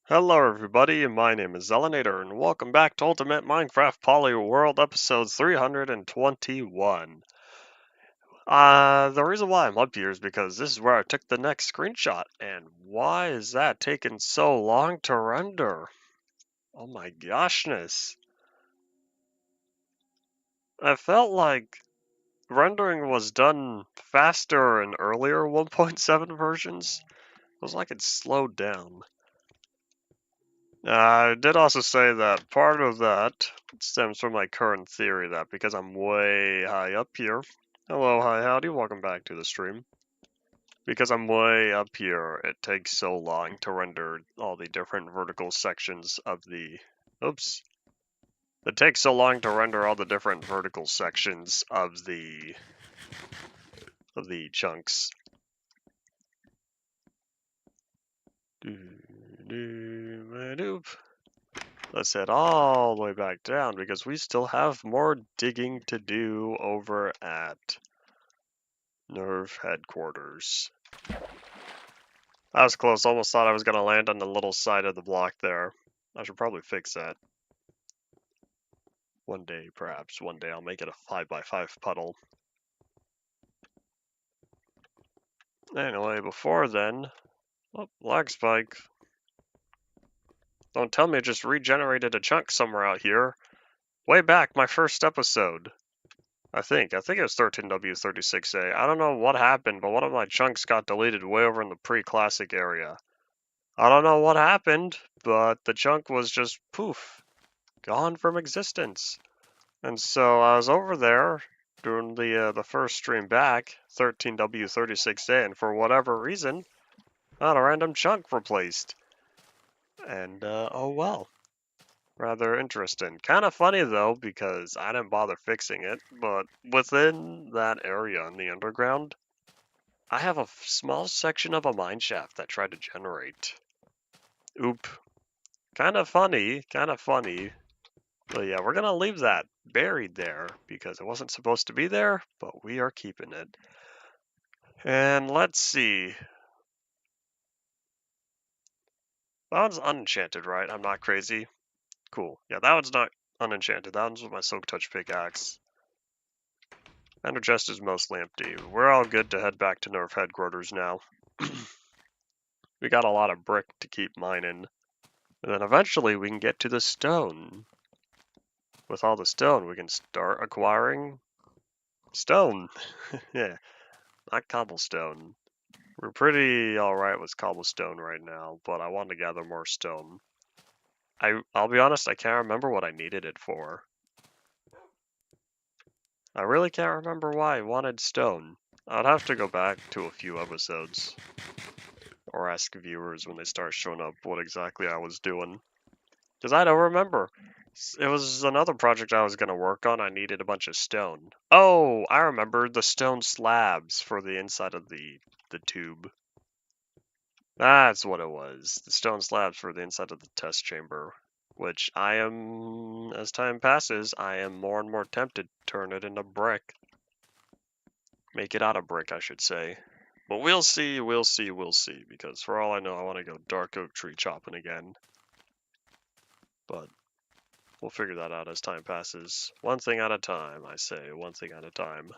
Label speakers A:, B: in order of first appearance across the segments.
A: Hello everybody, my name is Zelinator, and welcome back to Ultimate Minecraft Polyworld episode 321. The reason why I'm up here is because this is where I took the next screenshot, and why is that taking so long to render? Oh my goshness. I felt like rendering was done faster in earlier 1.7 versions. It was like it slowed down. I did also say that part of that stems from my current theory that because I'm way high up here, hello, hi, howdy, welcome back to the stream. Because I'm way up here, it takes so long to render all the different vertical sections of the, oops. It takes so long to render all the different vertical sections of the chunks. Let's head all the way back down because we still have more digging to do over at Nerve headquarters. I was close, almost thought I was going to land on the little side of the block there. I should probably fix that. One day, perhaps, one day I'll make it a 5x5 puddle. Anyway, before then, oh, lag spike. Don't tell me it just regenerated a chunk somewhere out here. Way back, my first episode. I think it was 13W36A. I don't know what happened, but one of my chunks got deleted way over in the pre-classic area. I don't know what happened, but the chunk was just poof, gone from existence. And so I was over there during the first stream back, 13W36A, and for whatever reason, I had a random chunk replaced. And oh well. Rather interesting. Kind of funny though, because I didn't bother fixing it, but within that area in the underground, I have a small section of a mine shaft that tried to generate. Oop. Kind of funny, kind of funny. But yeah, we're gonna leave that buried there because it wasn't supposed to be there, but we are keeping it. And let's see. That one's unenchanted, right? I'm not crazy. Cool. Yeah, that one's not unenchanted. That one's with my Silk Touch pickaxe. And our chest is mostly empty. We're all good to head back to Nerf headquarters now. We got a lot of brick to keep mining. And then eventually we can get to the stone. With all the stone, we can start acquiring stone. Yeah, not cobblestone. We're pretty alright with cobblestone right now, but I want to gather more stone. I'll be honest, I can't remember what I needed it for. I really can't remember why I wanted stone. I'd have to go back to a few episodes. Or ask viewers when they start showing up what exactly I was doing. Because I don't remember. It was another project I was going to work on. I needed a bunch of stone. Oh, I remember the stone slabs for the inside of the tube. That's what it was. The stone slabs for the inside of the test chamber. Which I am, as time passes, I am more and more tempted to turn it into brick. Make it out of brick, I should say. But we'll see, because for all I know, I want to go dark oak tree chopping again. But we'll figure that out as time passes. One thing at a time, I say, one thing at a time.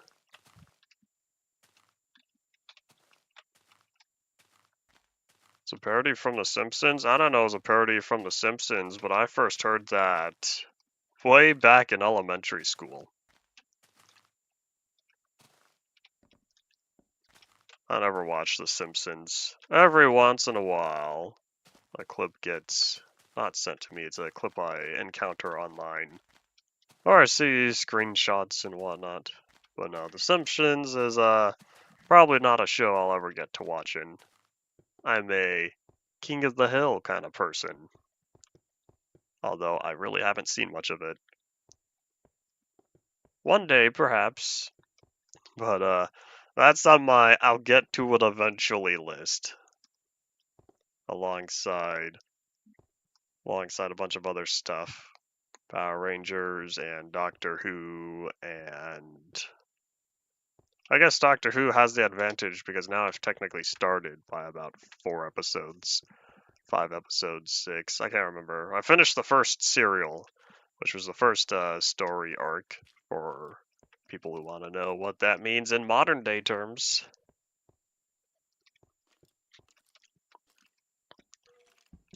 A: It's a parody from The Simpsons? I don't know if it's a parody from The Simpsons, but I first heard that way back in elementary school. I never watched The Simpsons. Every once in a while, a clip gets not sent to me, it's a clip I encounter online. Or I see screenshots and whatnot. But no, The Simpsons is probably not a show I'll ever get to watching. I'm a King of the Hill kind of person. Although I really haven't seen much of it. One day, perhaps. But that's on my I'll get to it eventually list. Alongside a bunch of other stuff. Power Rangers and Doctor Who, and I guess Doctor Who has the advantage because now I've technically started by about 4 episodes. 5 episodes, 6. I can't remember. I finished the first serial, which was the first story arc for people who want to know what that means in modern day terms.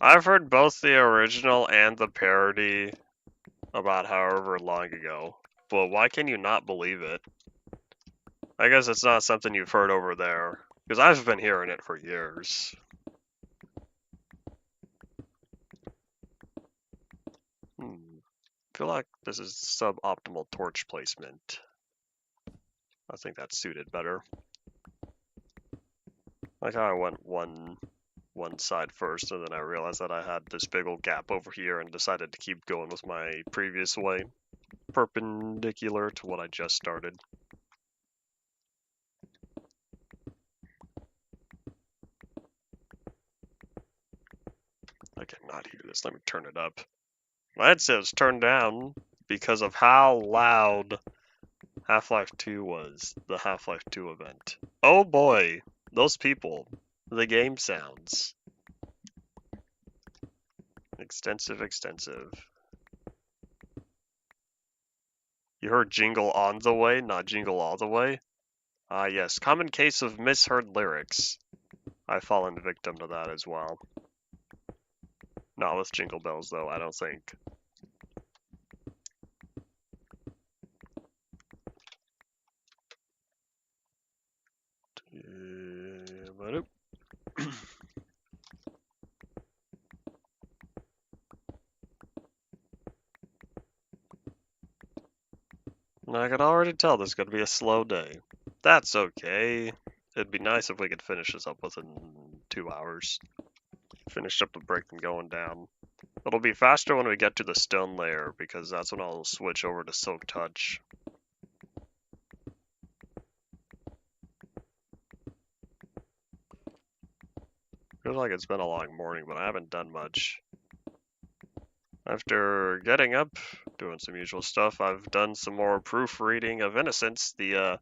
A: I've heard both the original and the parody about however long ago, but why can you not believe it? I guess it's not something you've heard over there, because I've been hearing it for years. I feel like this is suboptimal torch placement. I think that's suited better. Like how I went one side first, and then I realized that I had this big old gap over here and decided to keep going with my previous way, perpendicular to what I just started. I cannot hear this. Let me turn it up. My headset was turned down because of how loud Half-Life 2 was, the Half-Life 2 event. Oh boy, those people, the game sounds. Extensive. You heard jingle on the way, not jingle all the way? Ah yes, common case of misheard lyrics. I've fallen victim to that as well. Not with Jingle Bells though, I don't think. I can already tell this is going to be a slow day. That's okay. It'd be nice if we could finish this up within 2 hours. Finish up the break and going down. It'll be faster when we get to the stone layer, because that's when I'll switch over to Silk Touch. Feels like it's been a long morning, but I haven't done much. After getting up, doing some usual stuff, I've done some more proofreading of Innocence, the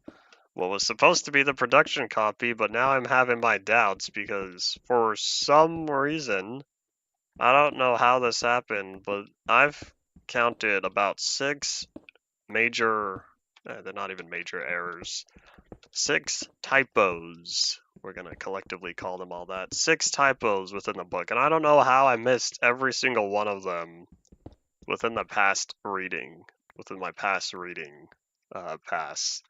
A: what was supposed to be the production copy, but now I'm having my doubts because for some reason, I don't know how this happened, but I've counted about 6 major, they're not even major errors, 6 typos. We're going to collectively call them all that. 6 typos within the book, and I don't know how I missed every single one of them within my past reading pass.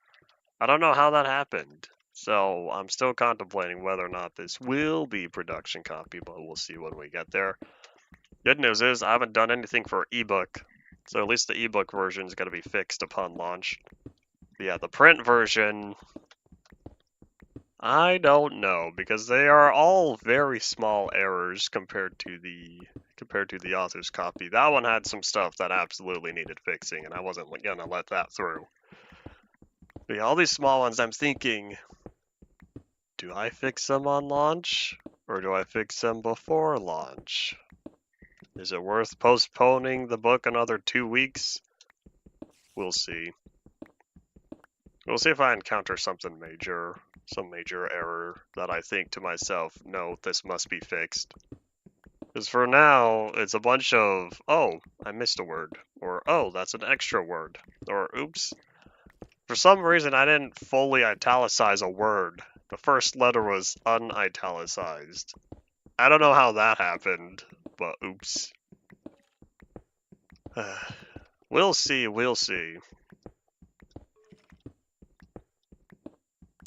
A: I don't know how that happened, so I'm still contemplating whether or not this will be production copy, but we'll see when we get there. Good news is I haven't done anything for ebook, so at least the ebook version is going to be fixed upon launch. But yeah, the print version, I don't know, because they are all very small errors compared to the author's copy. That one had some stuff that absolutely needed fixing, and I wasn't gonna let that through. But yeah, all these small ones, I'm thinking, do I fix them on launch, or do I fix them before launch? Is it worth postponing the book another 2 weeks? We'll see. We'll see if I encounter something major, some major error that I think to myself, no, this must be fixed. Because for now, it's a bunch of, oh, I missed a word, or oh, that's an extra word, or oops. For some reason, I didn't fully italicize a word. The first letter was unitalicized. I don't know how that happened, but oops. We'll see.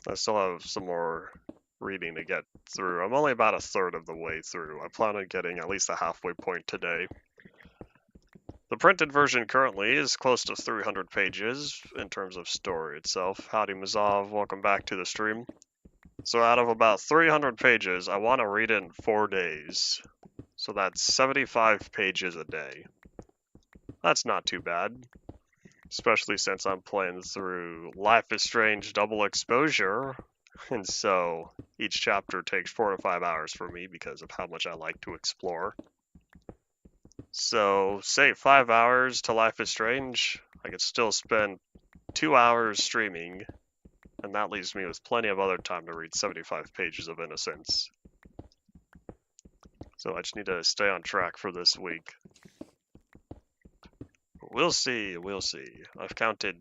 A: I still have some more reading to get through. I'm only about a third of the way through. I plan on getting at least a halfway point today. The printed version currently is close to 300 pages in terms of story itself. Howdy Mazov, welcome back to the stream. So out of about 300 pages, I want to read it in 4 days. So that's 75 pages a day. That's not too bad, especially since I'm playing through Life is Strange Double Exposure, and so each chapter takes 4 to 5 hours for me because of how much I like to explore. So, say 5 hours to Life is Strange, I could still spend 2 hours streaming, and that leaves me with plenty of other time to read 75 pages of Innocence. So I just need to stay on track for this week. We'll see, we'll see. I've counted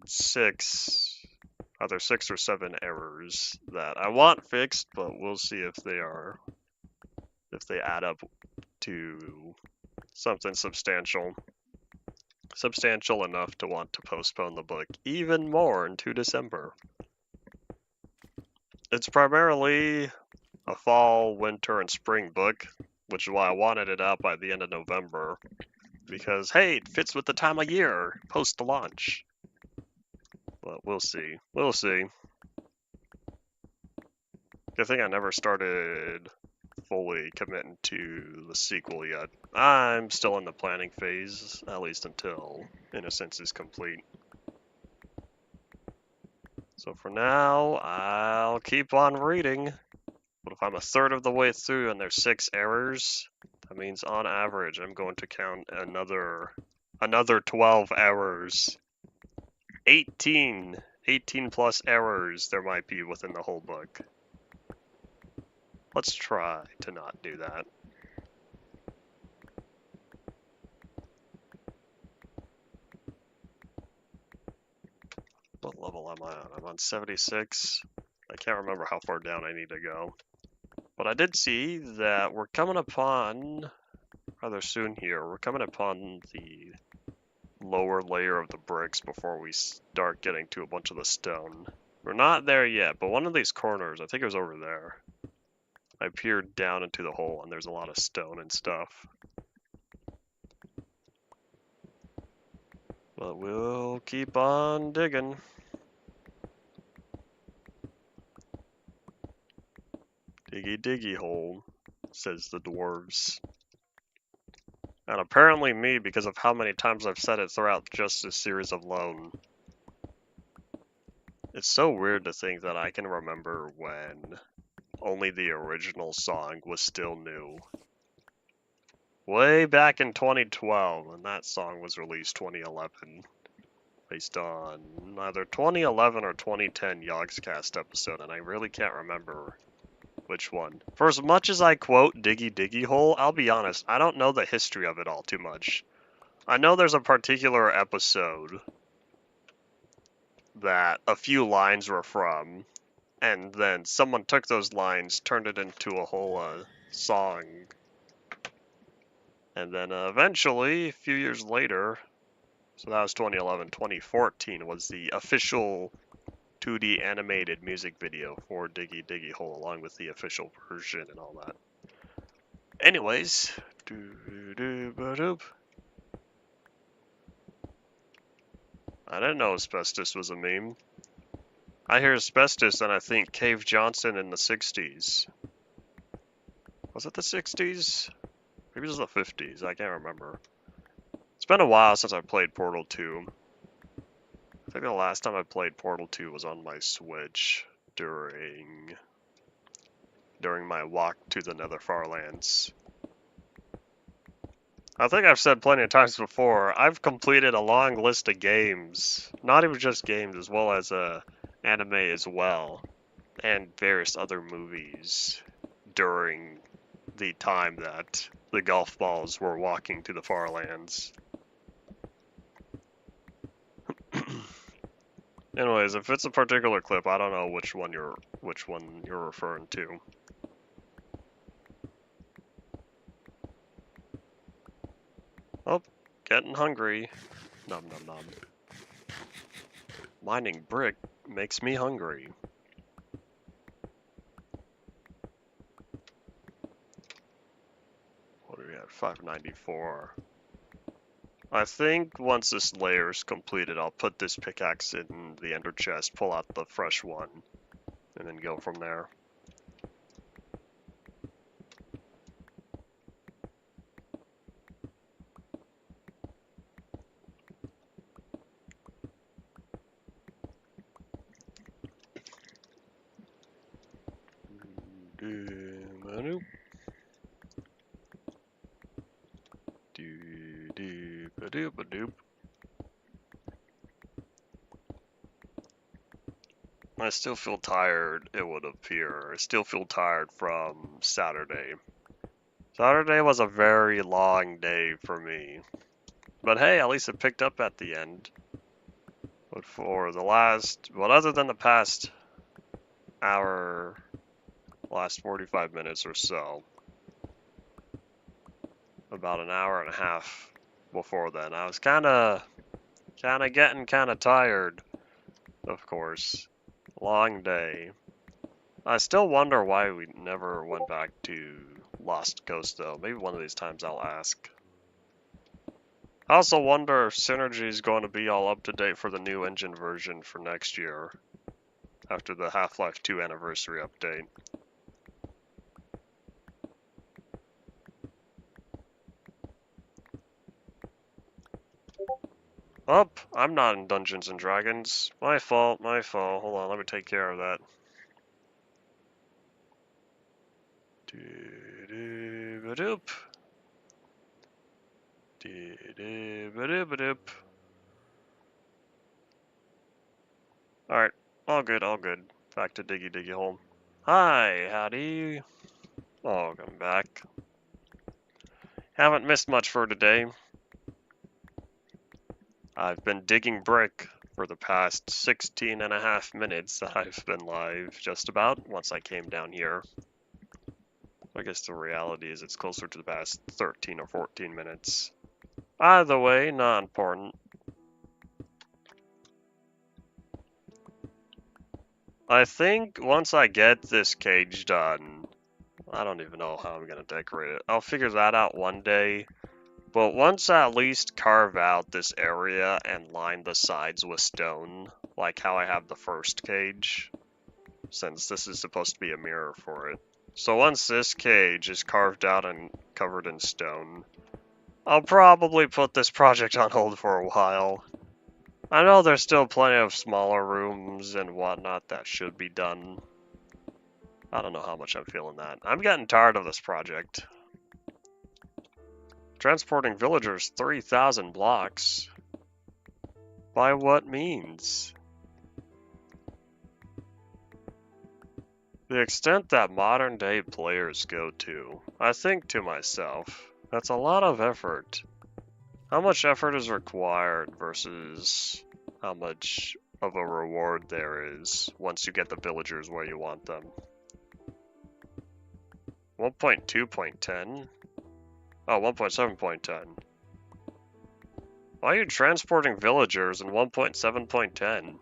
A: either 6 or 7 errors that I want fixed, but we'll see if they add up to something substantial enough to want to postpone the book even more into December. It's primarily a fall, winter, and spring book, which is why I wanted it out by the end of November, because hey, it fits with the time of year post the launch. But we'll see. We'll see. Good thing I never started fully committing to the sequel yet. I'm still in the planning phase, at least until Innocence is complete. So for now, I'll keep on reading. But if I'm a third of the way through and there's 6 errors, that means on average I'm going to count another 12 errors. 18 plus errors there might be within the whole book. Let's try to not do that. What level am I on? I'm on 76. I can't remember how far down I need to go. But I did see that we're coming upon, rather soon here, we're coming upon the lower layer of the bricks before we start getting to a bunch of the stone. We're not there yet, but one of these corners, I think it was over there, I peered down into the hole and there's a lot of stone and stuff. But we'll keep on digging. Diggy diggy hole, says the dwarves. And apparently me, because of how many times I've said it throughout just this series alone. It's so weird to think that I can remember when only the original song was still new. Way back in 2012, and that song was released 2011. Based on either 2011 or 2010 Yogscast episode, and I really can't remember which one. For as much as I quote Diggy Diggy Hole, I'll be honest, I don't know the history of it all too much. I know there's a particular episode that a few lines were from, and then someone took those lines, turned it into a whole song. And then eventually, a few years later, so that was 2011, 2014 was the official 2D animated music video for Diggy Diggy Hole, along with the official version and all that. Anyways, I didn't know asbestos was a meme. I hear asbestos and I think Cave Johnson in the 60s. Was it the 60s? Maybe it was the 50s, I can't remember. It's been a while since I played Portal 2. I think the last time I played Portal 2 was on my Switch during my walk to the Nether Farlands. I think I've said plenty of times before, I've completed a long list of games, not even just games, as well as anime as well, and various other movies during the time that the golf balls were walking to the Farlands. Anyways, if it's a particular clip, I don't know which one you're referring to. Oh, getting hungry. Nom nom nom. Mining brick makes me hungry. What are we at? 594. I think once this layer is completed, I'll put this pickaxe in the ender chest, pull out the fresh one, and then go from there. I still feel tired, it would appear. I still feel tired from Saturday. Saturday was a very long day for me. But hey, at least it picked up at the end. But other than the past hour, last 45 minutes or so, about an hour and a half before then, I was kinda getting kinda tired, of course. Long day. I still wonder why we never went back to Lost Coast, though. Maybe one of these times I'll ask. I also wonder if Synergy is going to be all up to date for the new engine version for next year, after the Half-Life 2 anniversary update. Oh, I'm not in Dungeons and Dragons. My fault, my fault. Hold on, let me take care of that. Do-do-ba-doop. Do-do-ba-doop-ba-doop. Alright, all good, all good. Back to Diggy Diggy Hole. Hi, howdy. Welcome back. Haven't missed much for today. I've been digging brick for the past 16 and a half minutes that I've been live, just about, once I came down here. I guess the reality is it's closer to the past 13 or 14 minutes. Either way, not important. I think once I get this cage done, I don't even know how I'm gonna decorate it. I'll figure that out one day. But once I at least carve out this area and line the sides with stone, like how I have the first cage, since this is supposed to be a mirror for it. So once this cage is carved out and covered in stone, I'll probably put this project on hold for a while. I know there's still plenty of smaller rooms and whatnot that should be done. I don't know how much I'm feeling that. I'm getting tired of this project. Transporting villagers 3,000 blocks. By what means? The extent that modern day players go to, I think to myself, that's a lot of effort. How much effort is required versus how much of a reward there is once you get the villagers where you want them. 1.2.10? Oh, 1.7.10. Why are you transporting villagers in 1.7.10?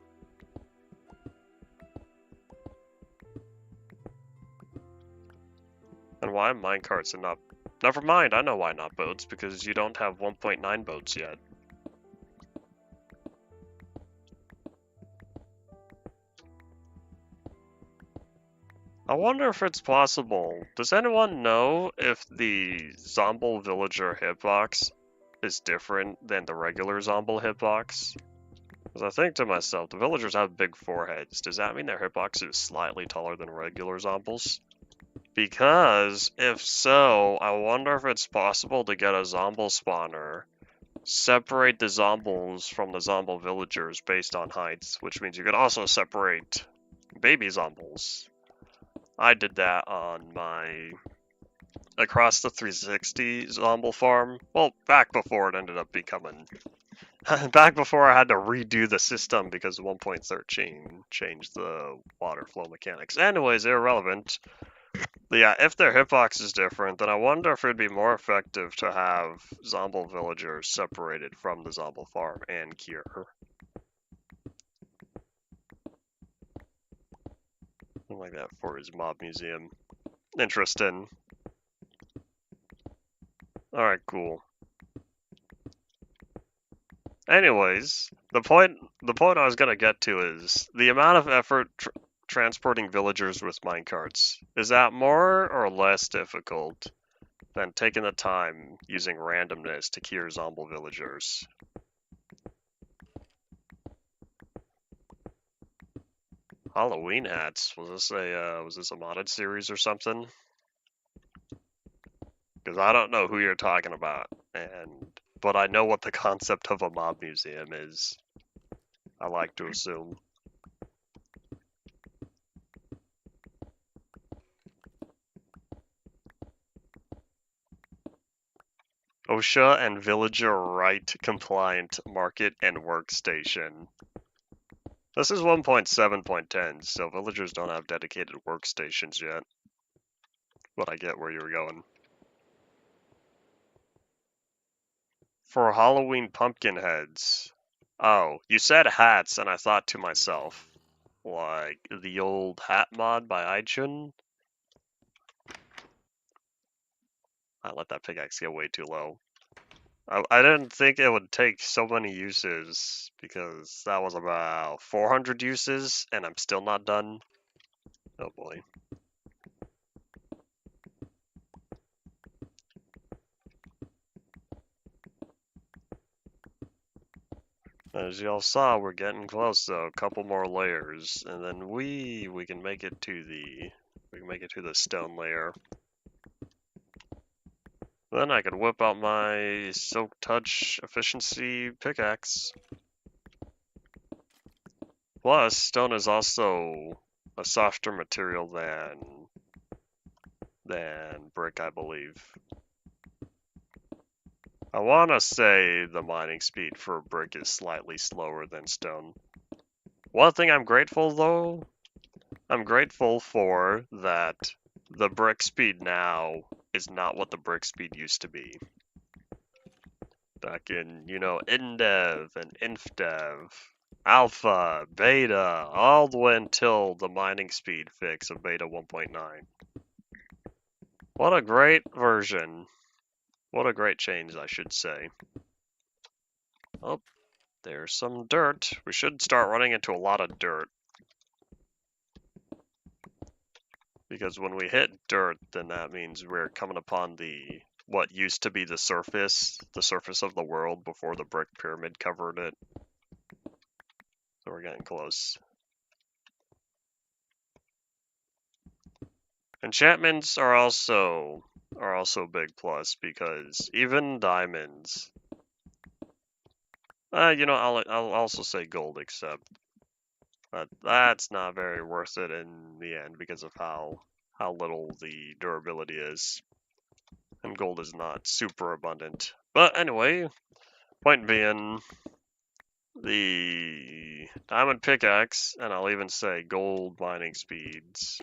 A: And why minecarts and not... Never mind, I know why not boats, because you don't have 1.9 boats yet. I wonder if it's possible. Does anyone know if the Zomble Villager hitbox is different than the regular Zomble hitbox? Because I think to myself, the villagers have big foreheads. Does that mean their hitbox is slightly taller than regular Zombles? Because, if so, I wonder if it's possible to get a Zomble spawner, separate the Zombles from the Zomble villagers based on heights, which means you could also separate baby Zombles. I did that on my Across the 360 Zomble farm. Well, back before it ended up becoming... back before I had to redo the system because 1.13 changed the water flow mechanics. Anyways, irrelevant. But yeah, if their hitbox is different, then I wonder if it'd be more effective to have Zomble villagers separated from the Zomble farm and cure. Something like that for his mob museum. Interesting. Alright, cool. Anyways, the point I was gonna get to is the amount of effort transporting villagers with minecarts. Is that more or less difficult than taking the time using randomness to cure Zomble villagers? Halloween hats. Was this a modded series or something? Because I don't know who you're talking about, but I know what the concept of a mob museum is. I like to assume. OSHA and villager right compliant market and workstation. This is 1.7.10, so villagers don't have dedicated workstations yet. But I get where you were going. For Halloween pumpkin heads. Oh, you said hats, and I thought to myself, like the old hat mod by Aichun. I let that pickaxe get way too low. I didn't think it would take so many uses, because that was about 400 uses, and I'm still not done. Oh boy. As y'all saw, we're getting close though. A couple more layers, and then we can make it to the stone layer. Then I could whip out my Silk Touch efficiency pickaxe. Plus, stone is also a softer material than brick, I believe. I want to say the mining speed for brick is slightly slower than stone. One thing I'm grateful though, I'm grateful for that the brick speed now is not what the brick speed used to be. Back in, InDev and InfDev, Alpha, Beta, all the way until the mining speed fix of Beta 1.9. What a great version. What a great change, I should say. Oh, there's some dirt. We should start running into a lot of dirt. Because when we hit dirt, then that means we're coming upon what used to be the surface of the world before the brick pyramid covered it. So we're getting close. Enchantments are also a big plus because even diamonds. I'll also say gold, except that's not very worth it in the end because of how little the durability is, and gold is not super abundant. But anyway, point being, the diamond pickaxe, and I'll even say gold mining speeds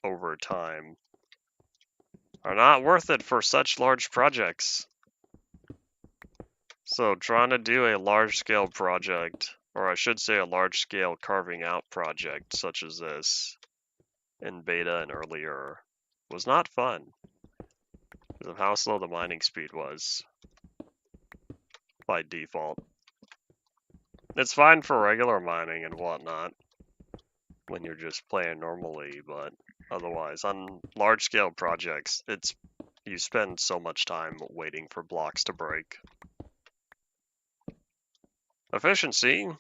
A: over time, are not worth it for such large projects. So trying to do a large-scale project, or I should say a large-scale carving out project such as this in beta and earlier, was not fun because of how slow the mining speed was by default. It's fine for regular mining and whatnot when you're just playing normally, but otherwise on large-scale projects, you spend so much time waiting for blocks to break. Efficiency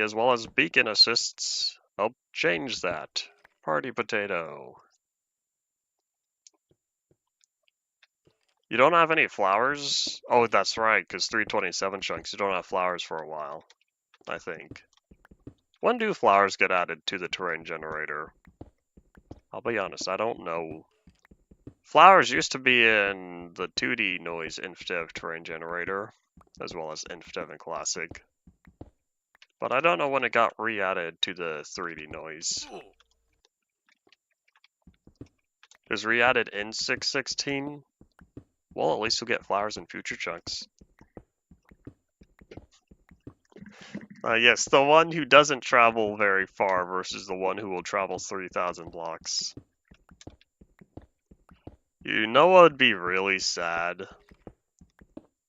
A: as well as beacon assists help change that. Party potato. You don't have any flowers? Oh, that's right, because 327 chunks, you don't have flowers for a while, I think. When do flowers get added to the terrain generator? I'll be honest, I don't know. Flowers used to be in the 2D noise InfDev terrain generator, as well as InfDev and Classic. But I don't know when it got re-added to the 3D noise. It was re-added in 6.16. Well, at least you'll get flowers in future chunks. Yes, the one who doesn't travel very far versus the one who will travel 3,000 blocks. You know what would be really sad?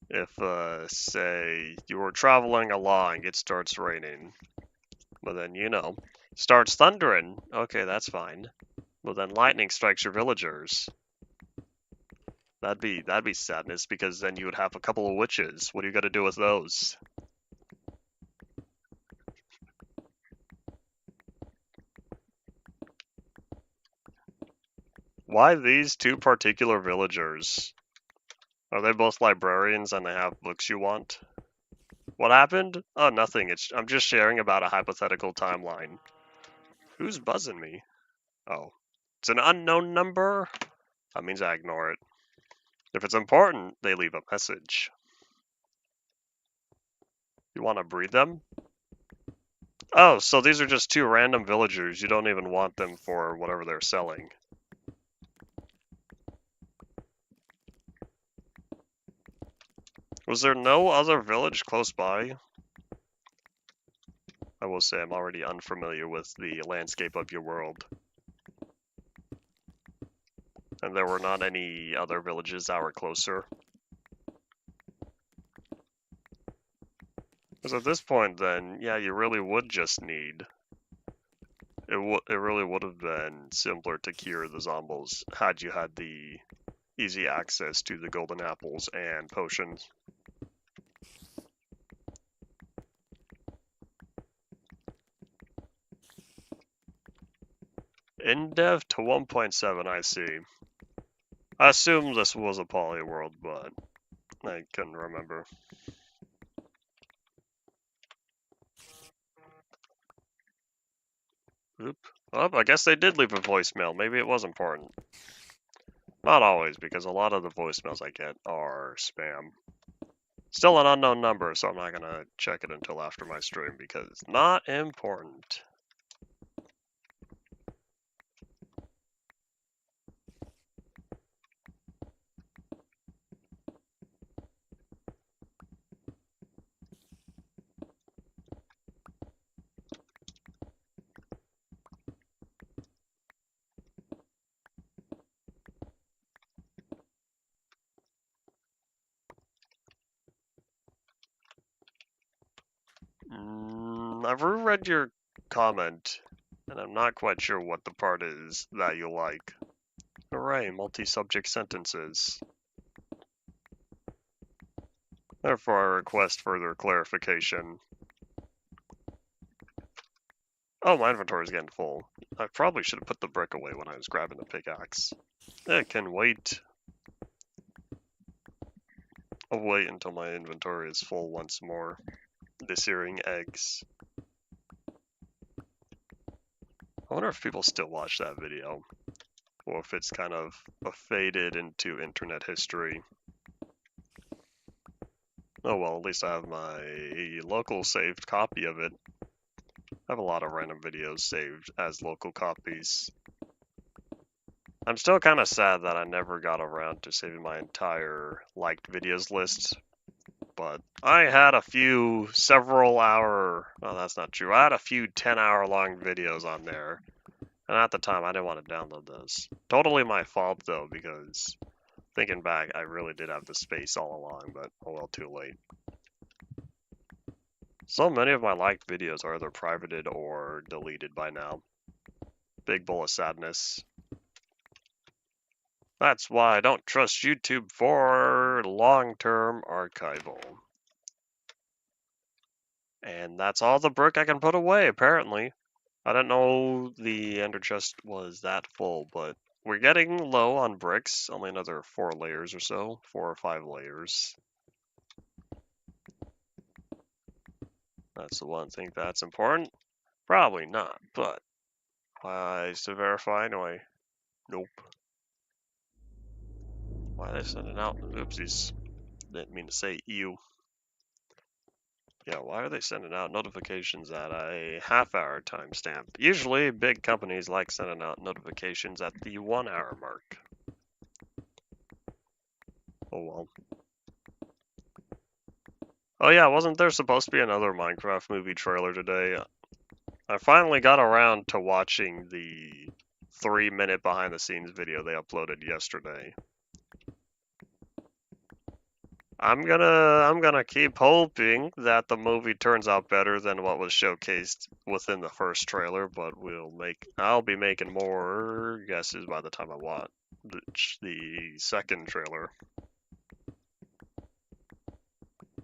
A: If, say, you were traveling along, it starts raining. But then, starts thundering. Okay, that's fine. But then lightning strikes your villagers. That'd be sadness, because then you would have a couple of witches. What do you got to do with those? Why these two particular villagers? Are they both librarians and they have books you want? What happened? Oh, nothing. I'm just sharing about a hypothetical timeline. Who's buzzing me? Oh. It's an unknown number? That means I ignore it. If it's important, they leave a message. You want to breed them? Oh, so these are just two random villagers. You don't even want them for whatever they're selling. Was there no other village close by? I will say I'm already unfamiliar with the landscape of your world. And there were not any other villages that were closer. Because at this point then, yeah, you really would just need... It really would have been simpler to cure the zombies had you had the easy access to the golden apples and potions. In dev to 1.7, I see. I assume this was a Polyworld, but I couldn't remember. Oop. Oh, I guess they did leave a voicemail. Maybe it was important. Not always, because a lot of the voicemails I get are spam. Still an unknown number, so I'm not gonna check it until after my stream because it's not important. I've reread your comment, and I'm not quite sure what the part is that you like. Hooray, multi-subject sentences. Therefore, I request further clarification. Oh, my inventory is getting full. I probably should have put the brick away when I was grabbing the pickaxe. It can wait. I'll wait until my inventory is full once more. Dissearing eggs. I wonder if people still watch that video, or if it's kind of faded into internet history. Oh well, at least I have my local saved copy of it. I have a lot of random videos saved as local copies. I'm still kind of sad that I never got around to saving my entire liked videos list, but I had a few no, that's not true. I had a few 10-hour long videos on there, and at the time I didn't want to download those. Totally my fault though, because thinking back, I really did have the space all along, but oh well, too late. So many of my liked videos are either privated or deleted by now. Big bowl of sadness. That's why I don't trust YouTube for long-term archival. And that's all the brick I can put away, apparently. I didn't know the ender chest was that full, but we're getting low on bricks. Only another 4 layers or so. 4 or 5 layers. That's the one thing that's important. Probably not, but wise to verify anyway. Nope. Why are they sending out? Oopsies. Didn't mean to say you. Yeah, why are they sending out notifications at a half-hour timestamp? Usually, big companies like sending out notifications at the 1-hour mark. Oh well. Oh yeah, wasn't there supposed to be another Minecraft movie trailer today? I finally got around to watching the 3-minute behind-the-scenes video they uploaded yesterday. I'm gonna keep hoping that the movie turns out better than what was showcased within the first trailer, but I'll be making more guesses by the time I watch the second trailer.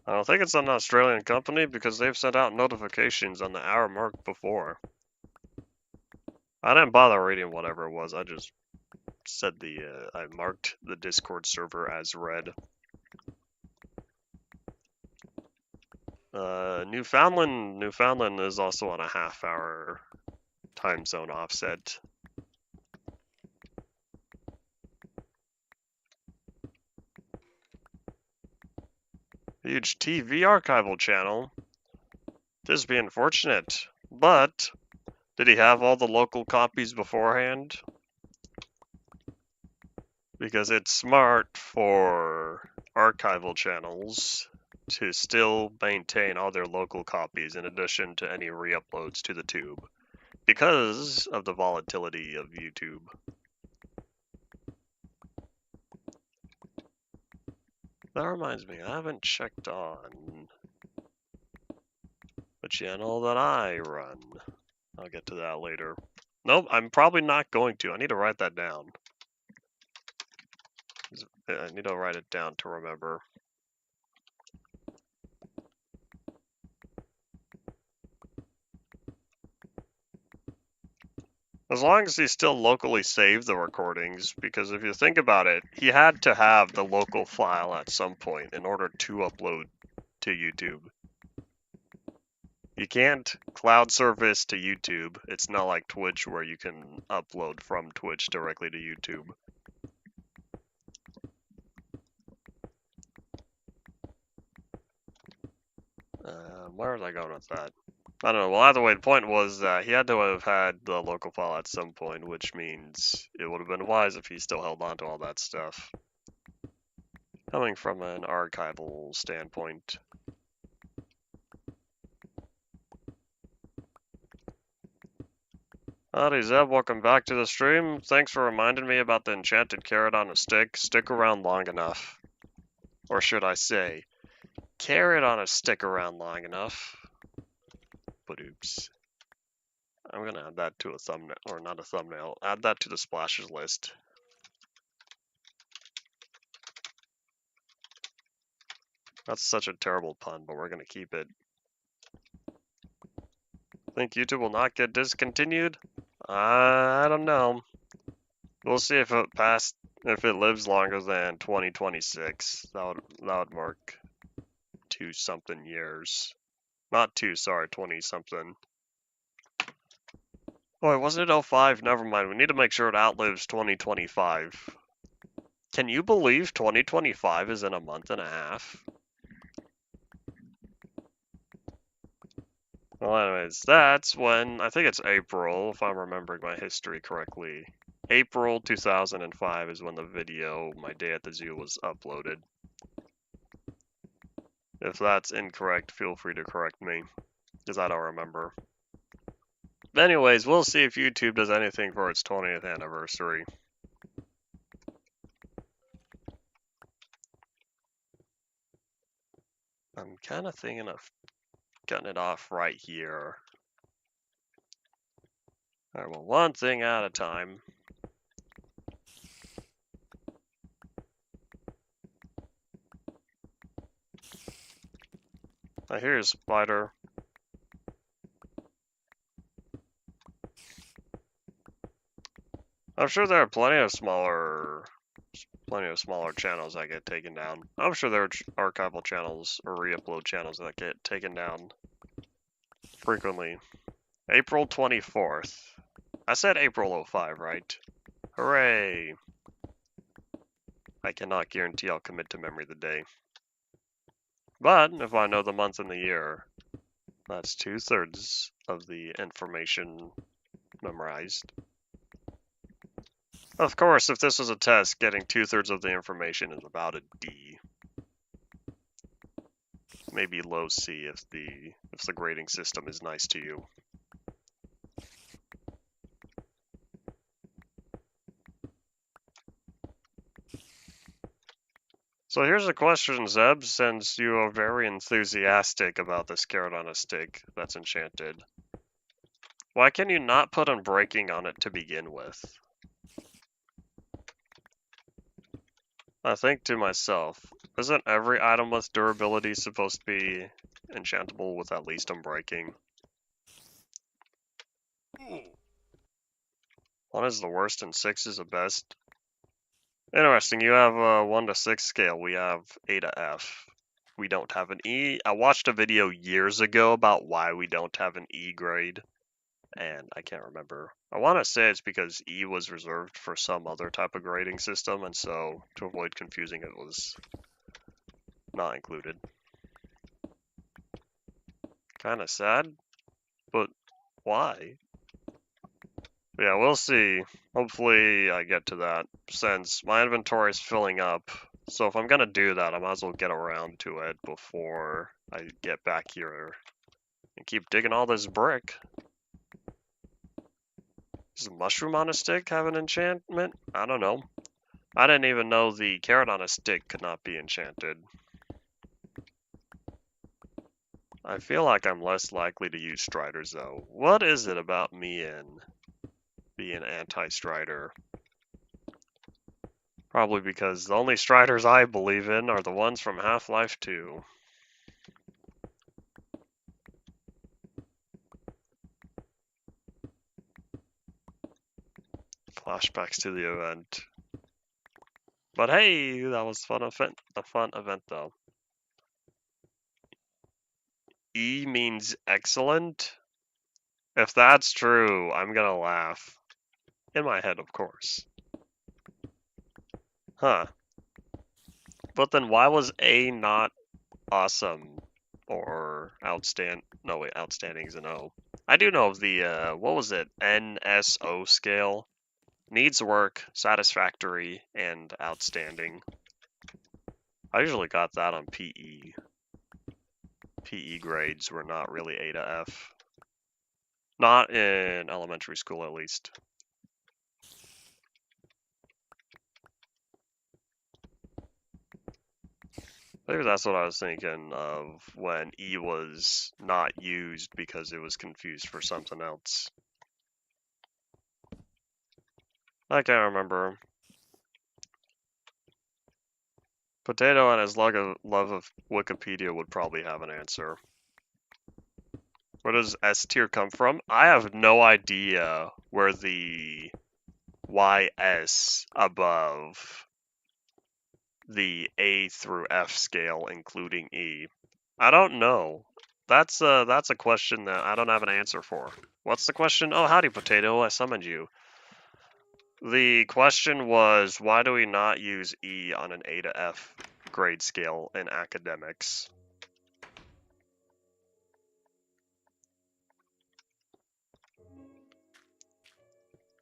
A: I don't think it's an Australian company because they've sent out notifications on the hour mark before. I didn't bother reading whatever it was. I just said I marked the Discord server as red. Newfoundland is also on a half-hour time zone offset. A huge TV archival channel. This would be unfortunate, but did he have all the local copies beforehand? Because it's smart for archival channels to still maintain all their local copies in addition to any re-uploads to the tube, because of the volatility of YouTube. That reminds me, I haven't checked on the channel that I run. I'll get to that later. Nope, I'm probably not going to. I need to write that down. I need to write it down to remember. As long as he still locally saved the recordings, because if you think about it, he had to have the local file at some point in order to upload to YouTube. You can't cloud service to YouTube. It's not like Twitch where you can upload from Twitch directly to YouTube. Where was I going with that? I don't know. Well, either way, the point was that he had to have had the local file at some point, which means it would have been wise if he still held on to all that stuff. Coming from an archival standpoint. Howdy Zeb, welcome back to the stream. Thanks for reminding me about the enchanted carrot on a stick. Stick around long enough. Or should I say, carrot on a stick around long enough. But oops. I'm gonna add that to a thumbnail, or not a thumbnail, add that to the splashes list. That's such a terrible pun, but we're gonna keep it. Think YouTube will not get discontinued? I don't know. We'll see if it lives longer than 2026. That would mark 2-something years. Not 2, sorry, 20-something. Oh, wait, wasn't it 05? Never mind. We need to make sure it outlives 2025. Can you believe 2025 is in a month and a half? Well, anyways, that's when, I think it's April, if I'm remembering my history correctly. April 2005 is when the video, My Day at the Zoo, was uploaded. If that's incorrect, feel free to correct me, because I don't remember. But anyways, we'll see if YouTube does anything for its 20th anniversary. I'm kind of thinking of cutting it off right here. Alright, well, one thing at a time. I hear a spider. I'm sure there are plenty of smaller channels that get taken down. I'm sure there are archival channels or re-upload channels that get taken down frequently. April 24th. I said April 05, right? Hooray! I cannot guarantee I'll commit to memory the day. But if I know the month and the year, that's 2/3 of the information memorized. Of course, if this was a test, getting 2/3 of the information is about a D. Maybe low C if the grading system is nice to you. So here's a question, Zeb, since you are very enthusiastic about this carrot on a stick that's enchanted. Why can you not put unbreaking on it to begin with? I think to myself, isn't every item with durability supposed to be enchantable with at least unbreaking? One is the worst and 6 is the best. Interesting, you have a 1 to 6 scale, we have A to F. We don't have an E. I watched a video years ago about why we don't have an E grade, and I can't remember. I want to say it's because E was reserved for some other type of grading system, and so to avoid confusing it was not included. Kinda sad, but why? Yeah, we'll see. Hopefully I get to that, since my inventory is filling up. So if I'm gonna do that, I might as well get around to it before I get back here and keep digging all this brick. Does a mushroom on a stick have an enchantment? I don't know. I didn't even know the carrot on a stick could not be enchanted. I feel like I'm less likely to use striders though. What is it about me and being anti-strider? Probably because the only striders I believe in are the ones from Half-Life 2. Flashbacks to the event. But hey, that was a fun event though. E means excellent? If that's true, I'm gonna laugh. In my head, of course. Huh. But then why was A not awesome? Or outstand? No, wait, outstanding is an O. I do know of the, what was it? NSO scale. Needs work, satisfactory, and outstanding. I usually got that on PE. PE grades were not really A to F. Not in elementary school, at least. Maybe that's what I was thinking of when E was not used because it was confused for something else. I can't remember. Potato and his love of Wikipedia would probably have an answer. Where does S tier come from? I have no idea where the YS above the A through F scale, including E. I don't know. That's a question that I don't have an answer for. What's the question? Oh, howdy, Potato. I summoned you. The question was, why do we not use E on an A to F grade scale in academics?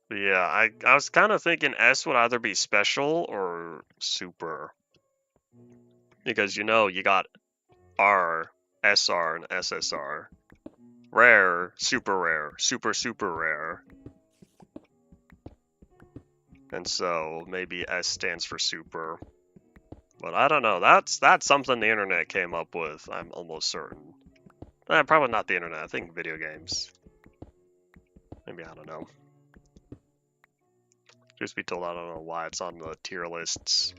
A: Yeah, I was kind of thinking S would either be special or super. Because, you know, you got R, SR, and SSR. Rare, super, super rare. And so maybe S stands for super. But I don't know. That's something the internet came up with, I'm almost certain. Probably not the internet. I think video games. Maybe, I don't know. Just be told I don't know why it's on the tier lists.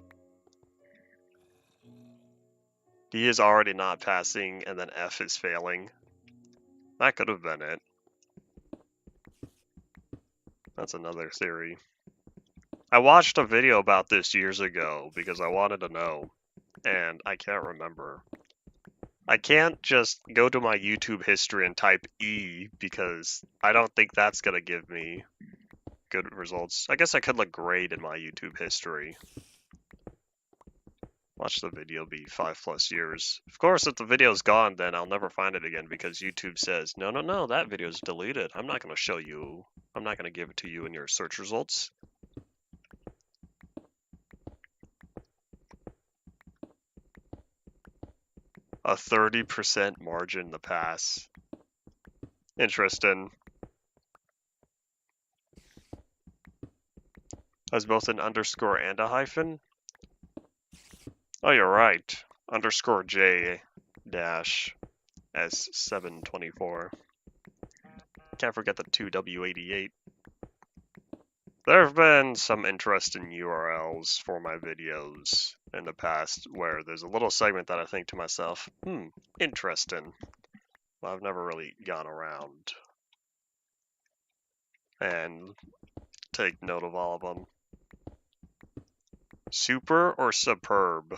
A: D is already not passing, and then F is failing. That could have been it. That's another theory. I watched a video about this years ago because I wanted to know, and I can't remember. I can't just go to my YouTube history and type E because I don't think that's gonna give me good results. I guess I could look great in my YouTube history. Watch the video be 5+ years. Of course, if the video's gone, then I'll never find it again because YouTube says, no, no, no, that video's deleted. I'm not gonna show you. I'm not gonna give it to you in your search results. A 30% margin to pass. Interesting. Has both an underscore and a hyphen? Oh, you're right. Underscore J dash S724. Can't forget the 2W88. There have been some interesting URLs for my videos in the past where there's a little segment that I think to myself, interesting. Well, I've never really gone around and take note of all of them. Super or superb?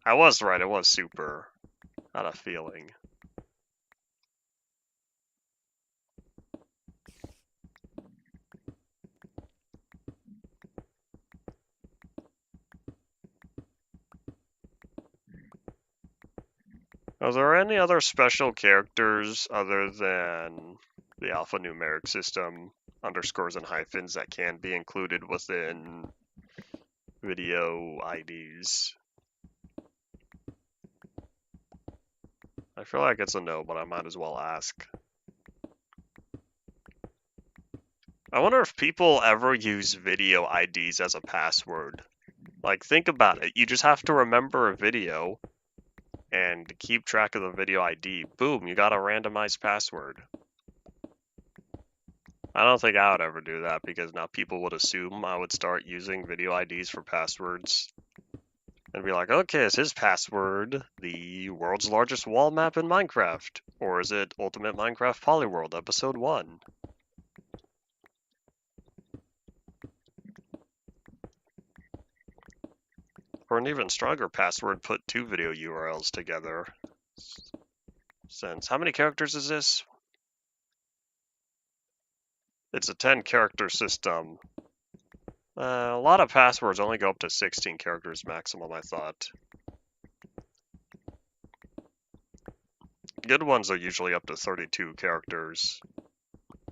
A: I was right, it was super. Not a feeling. Are there any other special characters other than the alphanumeric system, underscores and hyphens, that can be included within video IDs? I feel like it's a no, but I might as well ask. I wonder if people ever use video IDs as a password. Like, think about it. You just have to remember a video and keep track of the video ID. Boom, you got a randomized password. I don't think I would ever do that because now people would assume I would start using video IDs for passwords. And be like, okay, is his password the world's largest wall map in Minecraft? Or is it Ultimate Minecraft Polyworld Episode 1? Or an even stronger password, put two video URLs together. Since, how many characters is this? It's a 10 character system. A lot of passwords only go up to 16 characters maximum, I thought. Good ones are usually up to 32 characters.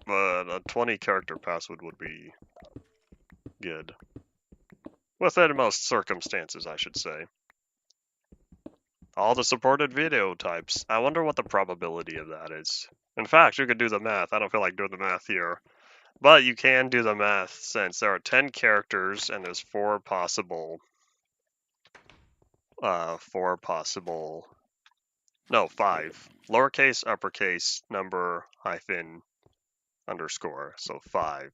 A: But a 20 character password would be good. Within most circumstances, I should say. All the supported video types. I wonder what the probability of that is. In fact, you could do the math. I don't feel like doing the math here. But you can do the math since there are 10 characters and there's four possible, no, 5. Lowercase, uppercase, number, hyphen, underscore. So 5.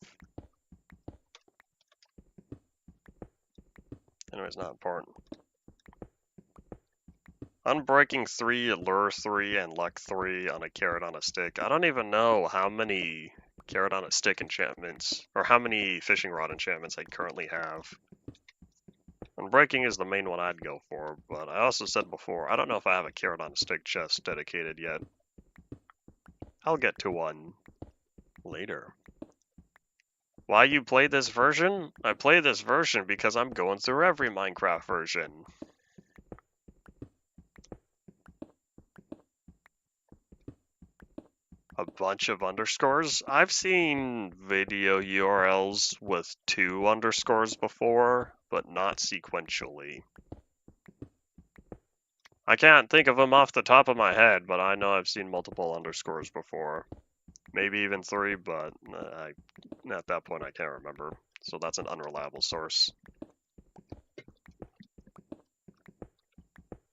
A: Anyways, not important. Unbreaking 3, Lure 3, and Luck 3 on a carrot on a stick. I don't even know how many carrot on a stick enchantments, or how many fishing rod enchantments I currently have. Unbreaking is the main one I'd go for, but I also said before, I don't know if I have a carrot on a stick chest dedicated yet. I'll get to one later. Why you play this version? I play this version because I'm going through every Minecraft version. A bunch of underscores? I've seen video URLs with 2 underscores before, but not sequentially. I can't think of them off the top of my head, but I know I've seen multiple underscores before. Maybe even 3, but at that point I can't remember. So that's an unreliable source.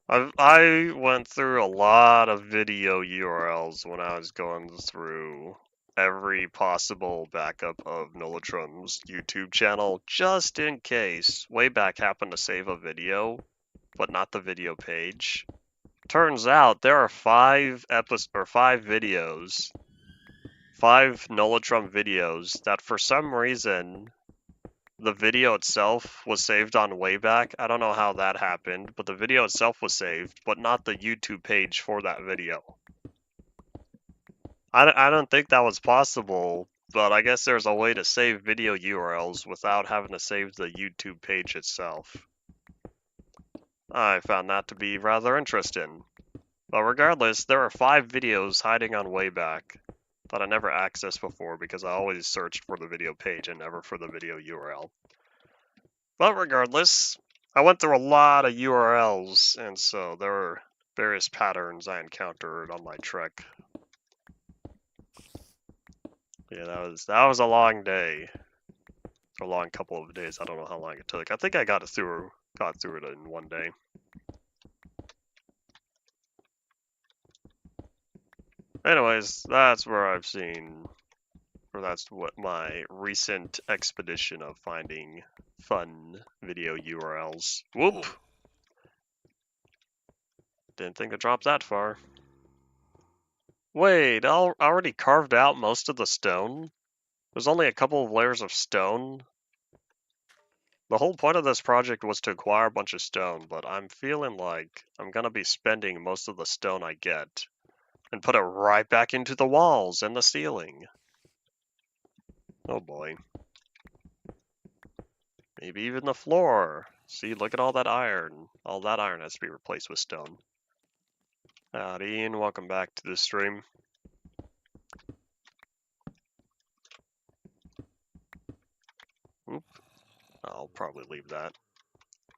A: I went through a lot of video URLs when I was going through every possible backup of Nolatrum's YouTube channel, just in case Wayback happened to save a video, but not the video page. Turns out there are 5 videos, 5 Nolatrum videos that for some reason the video itself was saved on Wayback. I don't know how that happened, but the video itself was saved, but not the YouTube page for that video. I don't think that was possible, but I guess there's a way to save video URLs without having to save the YouTube page itself. I found that to be rather interesting. But regardless, there are 5 videos hiding on Wayback that I never accessed before because I always searched for the video page and never for the video URL. But regardless, I went through a lot of URLs, and so there were various patterns I encountered on my trek. Yeah, that was a long day. A long couple of days. I don't know how long it took. I think I got through it in one day. Anyways, that's where I've seen, or that's what my recent expedition of finding fun video URLs. Whoop! Didn't think to drop that far. Wait, I already carved out most of the stone? There's only a couple of layers of stone? The whole point of this project was to acquire a bunch of stone, but I'm feeling like I'm gonna be spending most of the stone I get and put it right back into the walls and the ceiling. Oh boy. Maybe even the floor. See, look at all that iron. All that iron has to be replaced with stone. Howdy, and welcome back to the stream. Oop, I'll probably leave that.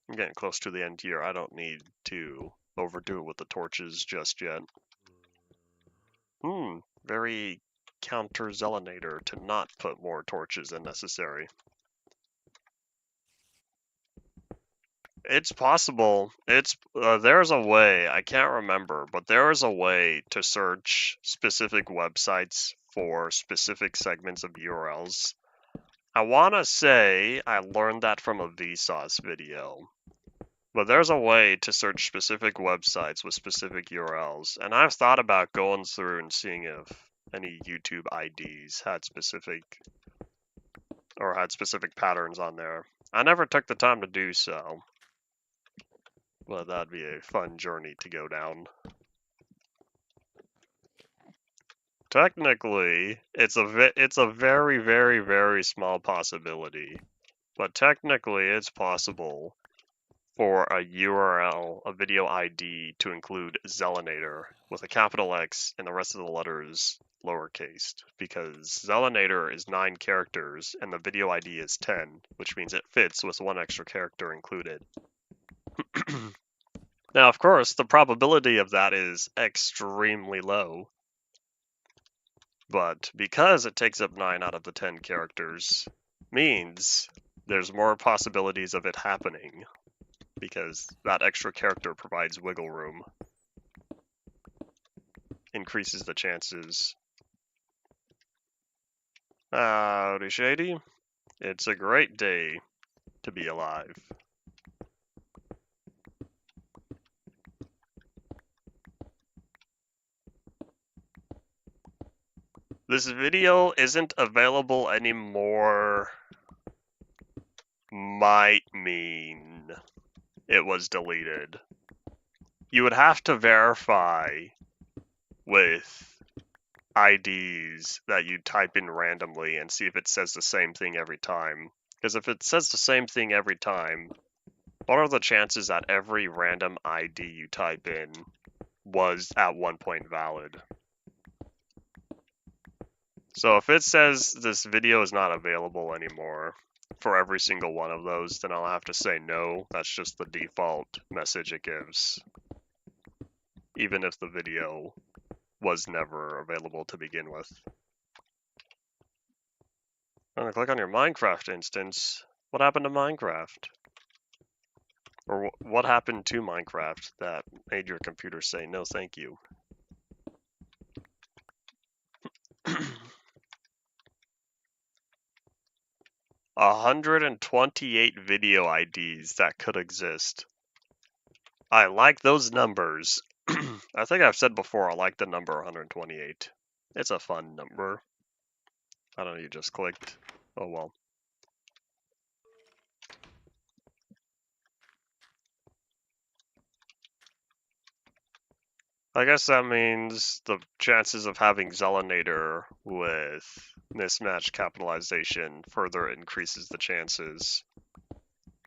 A: I'm getting close to the end here. I don't need to overdo it with the torches just yet. Very counter-Zelinator to not put more torches than necessary. It's possible. There's a way, I can't remember, but there is a way to search specific websites for specific segments of URLs. I want to say I learned that from a Vsauce video. But there's a way to search specific websites with specific URLs, and I've thought about going through and seeing if any YouTube IDs had specific patterns on there. I never took the time to do so, but that'd be a fun journey to go down. Technically, it's a very, very, very small possibility, but technically it's possible for a URL, a video ID, to include Zelinator with a capital X and the rest of the letters lowercase, because Zelinator is 9 characters and the video ID is 10, which means it fits with 1 extra character included. Now, of course, the probability of that is extremely low, but because it takes up 9 out of the 10 characters, means there's more possibilities of it happening, because that extra character provides wiggle room, increases the chances. Howdy, Shady. It's a great day to be alive. This video isn't available anymore. Might mean it was deleted. You would have to verify with IDs that you type in randomly and see if it says the same thing every time. Because if it says the same thing every time, what are the chances that every random ID you type in was at one point valid? So if it says this video is not available anymore for every single one of those, then I'll have to say no. That's just the default message it gives, even if the video was never available to begin with. I'm gonna click on your Minecraft instance. What happened to Minecraft? Or what happened to Minecraft that made your computer say no thank you? 128 video IDs that could exist. I like those numbers. I think I've said before I like the number 128. It's a fun number. I don't know, you just clicked. Oh well. I guess that means the chances of having Zelinator with mismatched capitalization further increases the chances.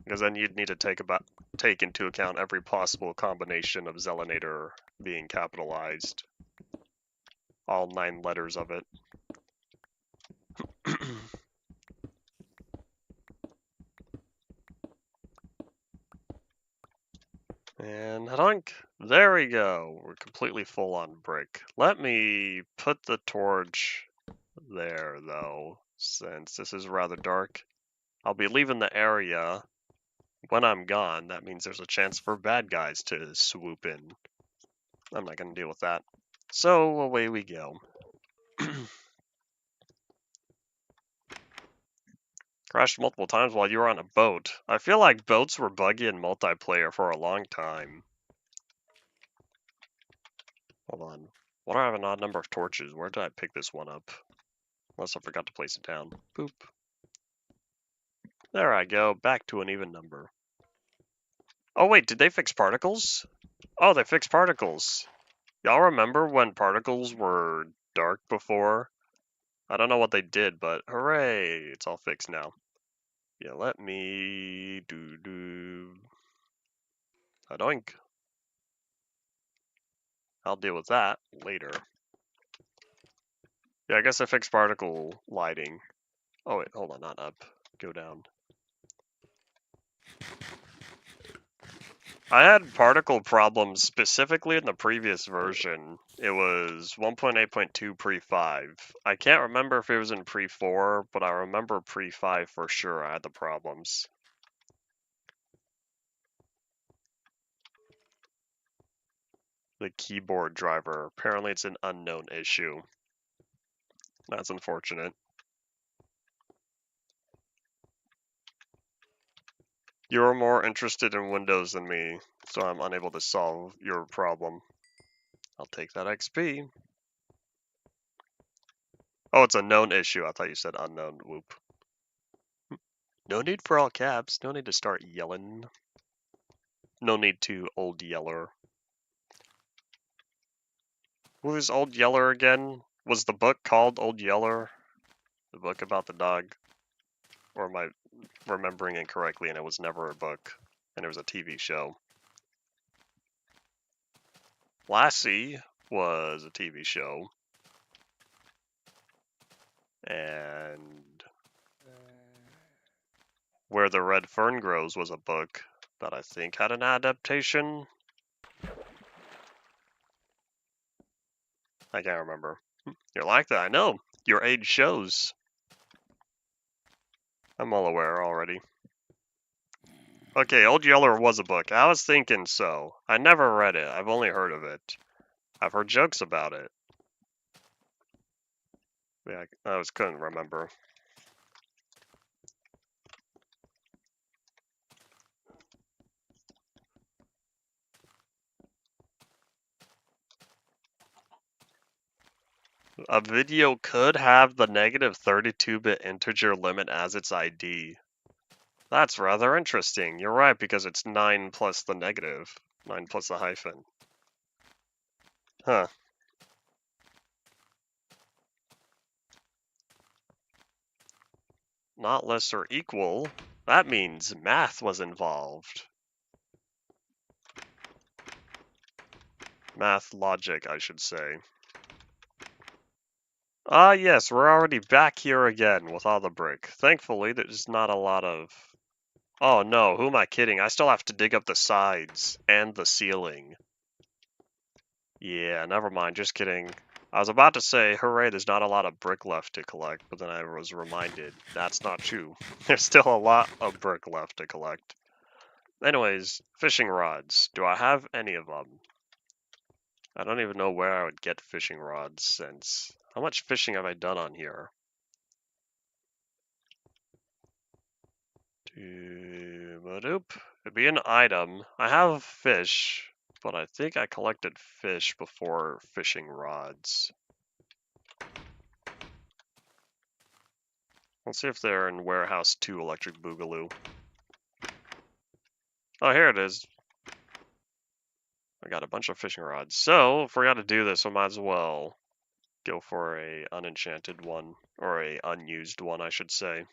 A: Because then you'd need to take into account every possible combination of Zelinator being capitalized. All 9 letters of it. And hadunk. There we go. We're completely full on brick. Let me put the torch there, though, since this is rather dark. I'll be leaving the area. When I'm gone, that means there's a chance for bad guys to swoop in. I'm not going to deal with that. So away we go. Crashed multiple times while you were on a boat. I feel like boats were buggy in multiplayer for a long time. Hold on. Why do I have an odd number of torches? Where did I pick this one up? Unless I forgot to place it down. Boop. There I go. Back to an even number. Oh wait, did they fix particles? Oh, they fixed particles. Y'all remember when particles were dark before? I don't know what they did, but hooray! It's all fixed now. Yeah, let me do a doink. I'll deal with that later. Yeah, I guess I fixed particle lighting. Oh wait, hold on, not up. Go down. I had particle problems specifically in the previous version. It was 1.8.2 pre-5. I can't remember if it was in pre-4, but I remember pre-5 for sure I had the problems. The keyboard driver. Apparently it's an unknown issue. That's unfortunate. You're more interested in Windows than me, so I'm unable to solve your problem. I'll take that XP. Oh, it's a known issue. I thought you said unknown. Whoop. No need for all caps. No need to start yelling. No need to, Old Yeller. Who is Old Yeller again? Was the book called Old Yeller? The book about the dog? Or am I remembering incorrectly and it was never a book and it was a TV show? Lassie was a TV show. And Where the Red Fern Grows was a book that I think had an adaptation. I can't remember. You're like that, I know. Your age shows. I'm well aware already. Okay, Old Yeller was a book. I was thinking so. I never read it. I've only heard of it. I've heard jokes about it. Yeah, I just couldn't remember. A video could have the negative 32-bit integer limit as its ID. That's rather interesting. You're right, because it's 9 plus the negative. 9 plus the hyphen. Huh. Not less or equal. That means math was involved. Math logic, I should say. Ah, yes, we're already back here again with all the brick. Thankfully, there's not a lot of... Oh no, who am I kidding? I still have to dig up the sides and the ceiling. Yeah, never mind, just kidding. I was about to say, hooray, there's not a lot of brick left to collect, but then I was reminded that's not true. There's still a lot of brick left to collect. Anyways, fishing rods. Do I have any of them? I don't even know where I would get fishing rods since... How much fishing have I done on here? It'd be an item. I have fish, but I think I collected fish before fishing rods. Let's see if they're in Warehouse 2 Electric Boogaloo. Oh, here it is. I got a bunch of fishing rods. So, if we're gonna do this, I might as well go for a unenchanted one, or a unused one, I should say.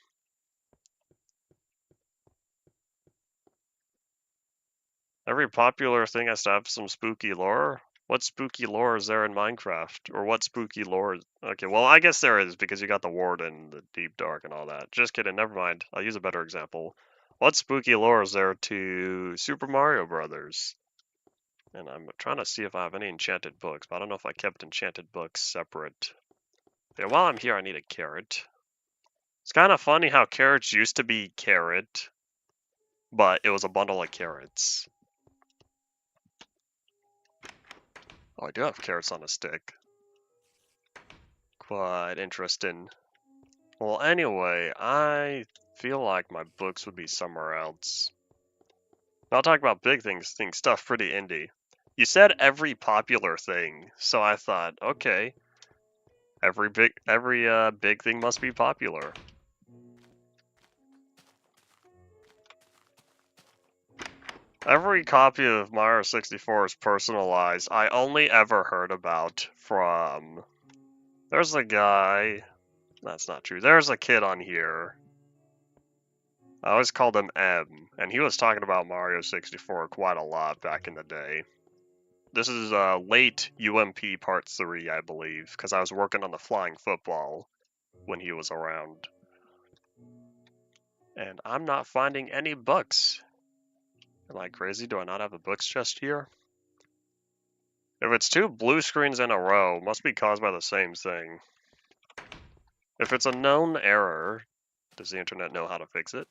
A: Every popular thing has to have some spooky lore. What spooky lore is there in Minecraft? Or what spooky lore? Okay, well, I guess there is, because you got the Warden, the Deep Dark, and all that. Just kidding, never mind. I'll use a better example. What spooky lore is there to Super Mario Brothers? And I'm trying to see if I have any enchanted books, but I don't know if I kept enchanted books separate. Okay, while I'm here, I need a carrot. It's kind of funny how carrots used to be carrot, but it was a bundle of carrots. Oh, I do have carrots on a stick. Quite interesting. Well, anyway, I feel like my books would be somewhere else. I'll talk about big things, stuff pretty indie. You said every popular thing, so I thought, okay, every big thing must be popular. Every copy of Mario 64 is personalized. I only ever heard about from... There's a guy... That's not true. There's a kid on here. I always called him M, and he was talking about Mario 64 quite a lot back in the day. This is late UMP Part 3, I believe, because I was working on the flying football when he was around. And I'm not finding any books. Am I crazy? Do I not have a books chest here? If it's 2 blue screens in a row, it must be caused by the same thing. If it's a known error, does the internet know how to fix it?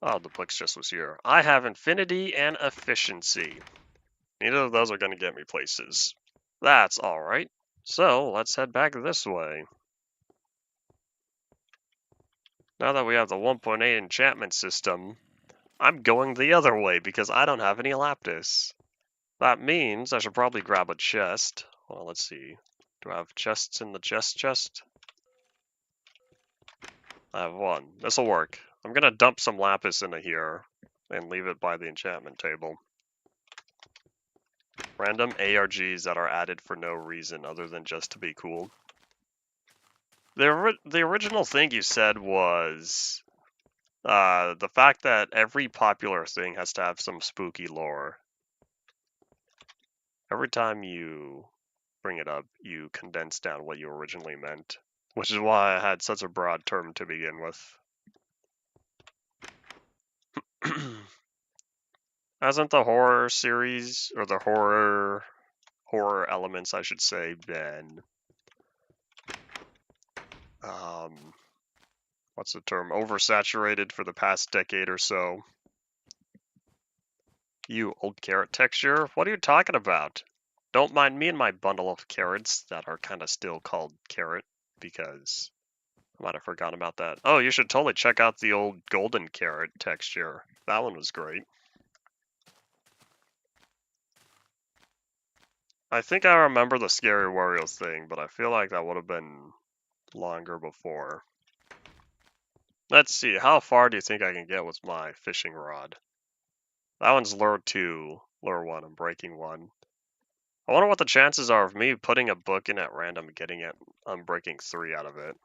A: Oh, the books chest was here. I have infinity and efficiency. Neither of those are going to get me places. That's alright. So, let's head back this way. Now that we have the 1.8 enchantment system, I'm going the other way because I don't have any lapis. That means I should probably grab a chest. Well, let's see. Do I have chests in the chest? I have one. This'll work. I'm gonna dump some lapis into here and leave it by the enchantment table. Random ARGs that are added for no reason other than just to be cool. The original thing you said was the fact that every popular thing has to have some spooky lore. Every time you bring it up, you condense down what you originally meant, which is why I had such a broad term to begin with. Hasn't the horror series, or the horror elements, I should say, been, what's the term, oversaturated for the past decade or so? You old carrot texture? What are you talking about? Don't mind me and my bundle of carrots that are kind of still called carrot, because I might have forgotten about that. Oh, you should totally check out the old golden carrot texture. That one was great. I think I remember the Scary Warriors thing, but I feel like that would have been longer before. Let's see, how far do you think I can get with my fishing rod? That one's lure 2, lure 1, and breaking 1. I wonder what the chances are of me putting a book in at random and getting it on breaking 3 out of it.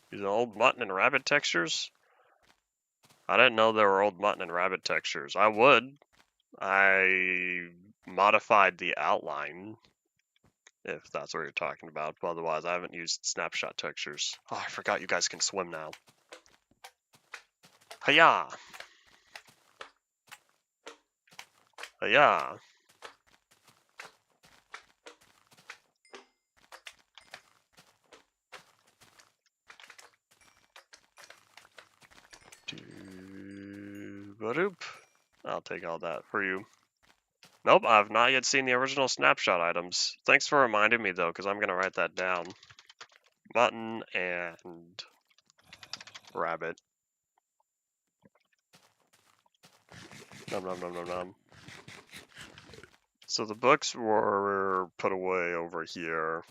A: These are old mutton and rabbit textures? I didn't know there were old mutton and rabbit textures. I would. I modified the outline, if that's what you're talking about, but otherwise I haven't used snapshot textures. Oh, I forgot you guys can swim now. Hiya! Hiya! Ba-doop. I'll take all that for you. Nope, I've not yet seen the original snapshot items. Thanks for reminding me though, because I'm going to write that down. Mutton and rabbit. Nom nom nom nom nom. So the books were put away over here.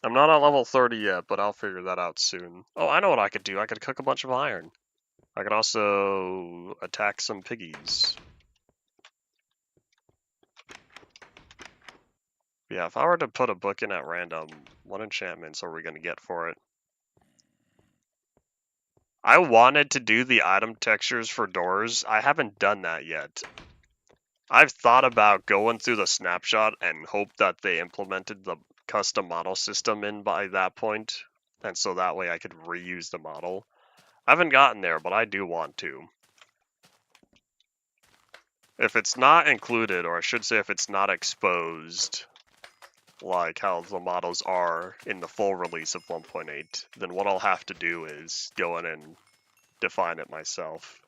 A: I'm not on level 30 yet, but I'll figure that out soon. Oh, I know what I could do. I could cook a bunch of iron. I could also attack some piggies. Yeah, if I were to put a book in at random, what enchantments are we going to get for it? I wanted to do the item textures for doors. I haven't done that yet. I've thought about going through the snapshot and hope that they implemented the custom model system in by that point, and so that way I could reuse the model. I haven't gotten there, but I do want to. If it's not included, or I should say if it's not exposed, like how the models are in the full release of 1.8, then what I'll have to do is go in and define it myself.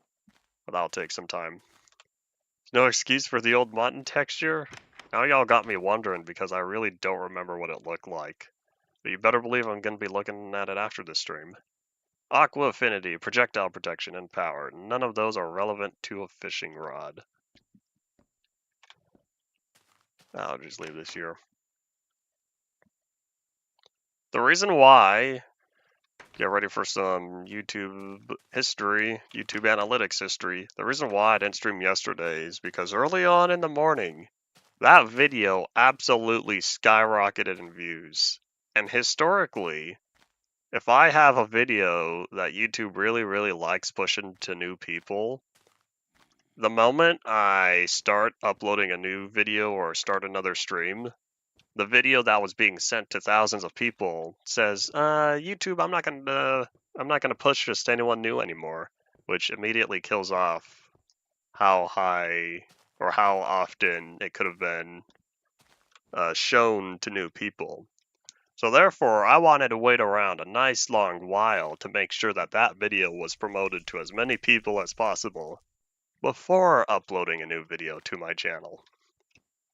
A: But that'll take some time. No excuse for the old mutton texture? Now y'all got me wondering because I really don't remember what it looked like. But you better believe I'm going to be looking at it after this stream. Aqua affinity, projectile protection, and power. None of those are relevant to a fishing rod. I'll just leave this here. The reason why, get ready for some YouTube history, YouTube analytics history. The reason why I didn't stream yesterday is because early on in the morning, that video absolutely skyrocketed in views. And historically, if I have a video that YouTube really, really likes pushing to new people, the moment I start uploading a new video or start another stream, the video that was being sent to thousands of people says, YouTube, I'm not gonna push this to anyone new anymore, which immediately kills off how high or how often it could have been shown to new people. So therefore, I wanted to wait around a nice long while to make sure that that video was promoted to as many people as possible before uploading a new video to my channel.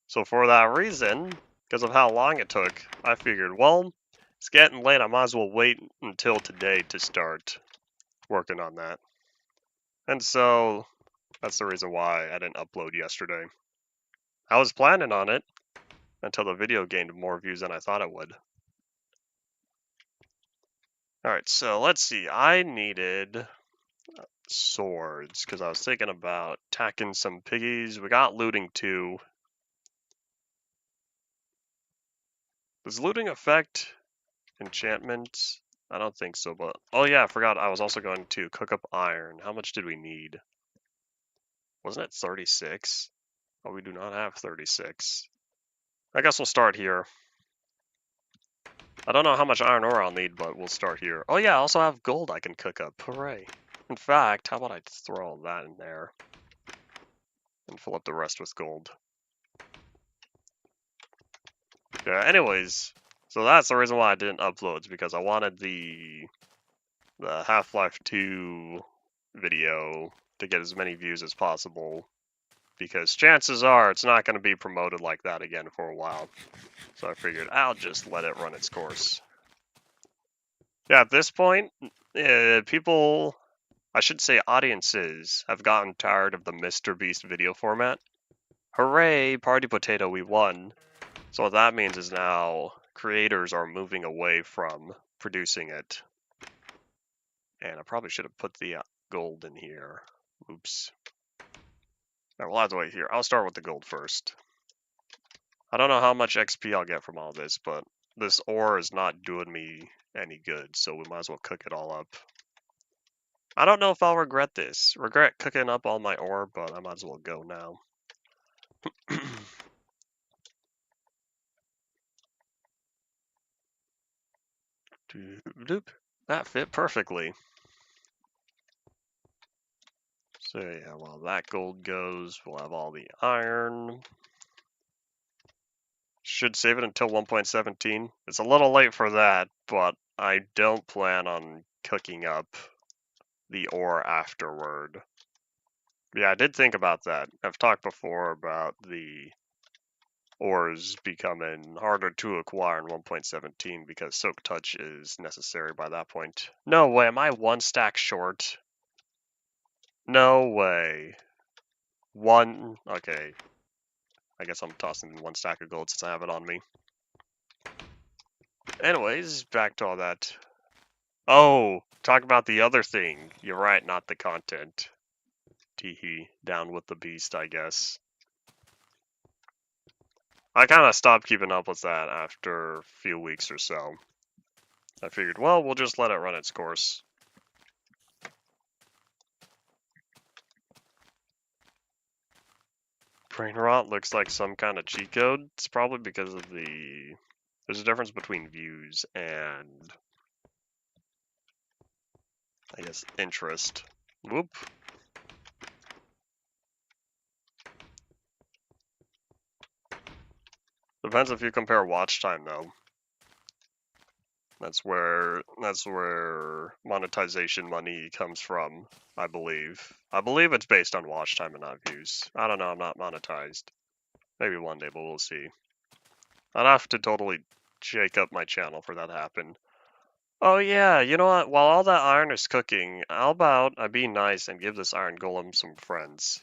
A: So for that reason, because of how long it took, I figured, well, it's getting late, I might as well wait until today to start working on that. And so, that's the reason why I didn't upload yesterday. I was planning on it until the video gained more views than I thought it would. Alright, so let's see, I needed swords, because I was thinking about attacking some piggies. We got looting too. Does looting affect enchantments? I don't think so, but... Oh yeah, I forgot I was also going to cook up iron. How much did we need? Wasn't it 36? Oh, we do not have 36. I guess we'll start here. I don't know how much iron ore I'll need, but we'll start here. Oh yeah, I also have gold I can cook up. Hooray. In fact, how about I throw all that in there and fill up the rest with gold. Yeah, anyways, so that's the reason why I didn't upload, is because I wanted the Half-Life 2 video to get as many views as possible, because chances are it's not going to be promoted like that again for a while. So I figured I'll just let it run its course. Yeah, at this point, people, I should say audiences, have gotten tired of the Mr. Beast video format. Hooray, Party Potato, we won. So what that means is now creators are moving away from producing it. And I probably should have put the gold in here. Oops. Alright, we'll have to wait here. I'll start with the gold first. I don't know how much XP I'll get from all this, but this ore is not doing me any good, so we might as well cook it all up. I don't know if I'll regret this. Regret cooking up all my ore, but I might as well go now. That fit perfectly. So yeah, while that gold goes, we'll have all the iron. Should save it until 1.17. It's a little late for that, but I don't plan on cooking up the ore afterward. Yeah, I did think about that. I've talked before about the ores becoming harder to acquire in 1.17 because Soak Touch is necessary by that point. No way, am I one stack short? No way. One, okay. I guess I'm tossing one stack of gold since I have it on me. Anyways, back to all that. Oh, talk about the other thing. You're right, not the content. Teehee, down with the beast, I guess. I kind of stopped keeping up with that after a few weeks or so. I figured, well, we'll just let it run its course. Brain rot looks like some kind of cheat code. It's probably because of the... There's a difference between views and... I guess interest. Whoop. Depends if you compare watch time, though. That's where monetization money comes from, I believe. I believe it's based on watch time and not views. I don't know, I'm not monetized. Maybe one day, but we'll see. I'd have to totally shake up my channel for that to happen. Oh yeah, you know what? While all that iron is cooking, how about I be nice and give this iron golem some friends?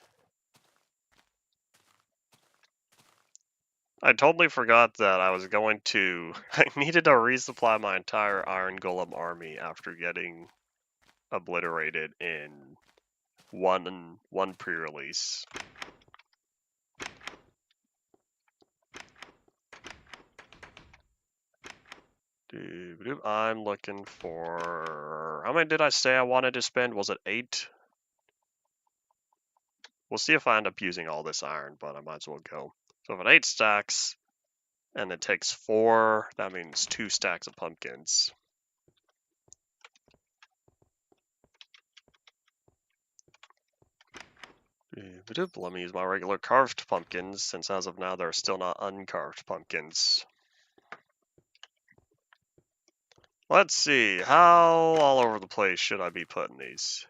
A: I totally forgot that I was going to... I needed to resupply my entire iron golem army after getting obliterated in one pre-release. I'm looking for... How many did I say I wanted to spend? Was it 8? We'll see if I end up using all this iron, but I might as well go. So if it 8 stacks, and it takes 4, that means 2 stacks of pumpkins. Let me use my regular carved pumpkins, since as of now they're still not uncarved pumpkins. Let's see, how all over the place should I be putting these?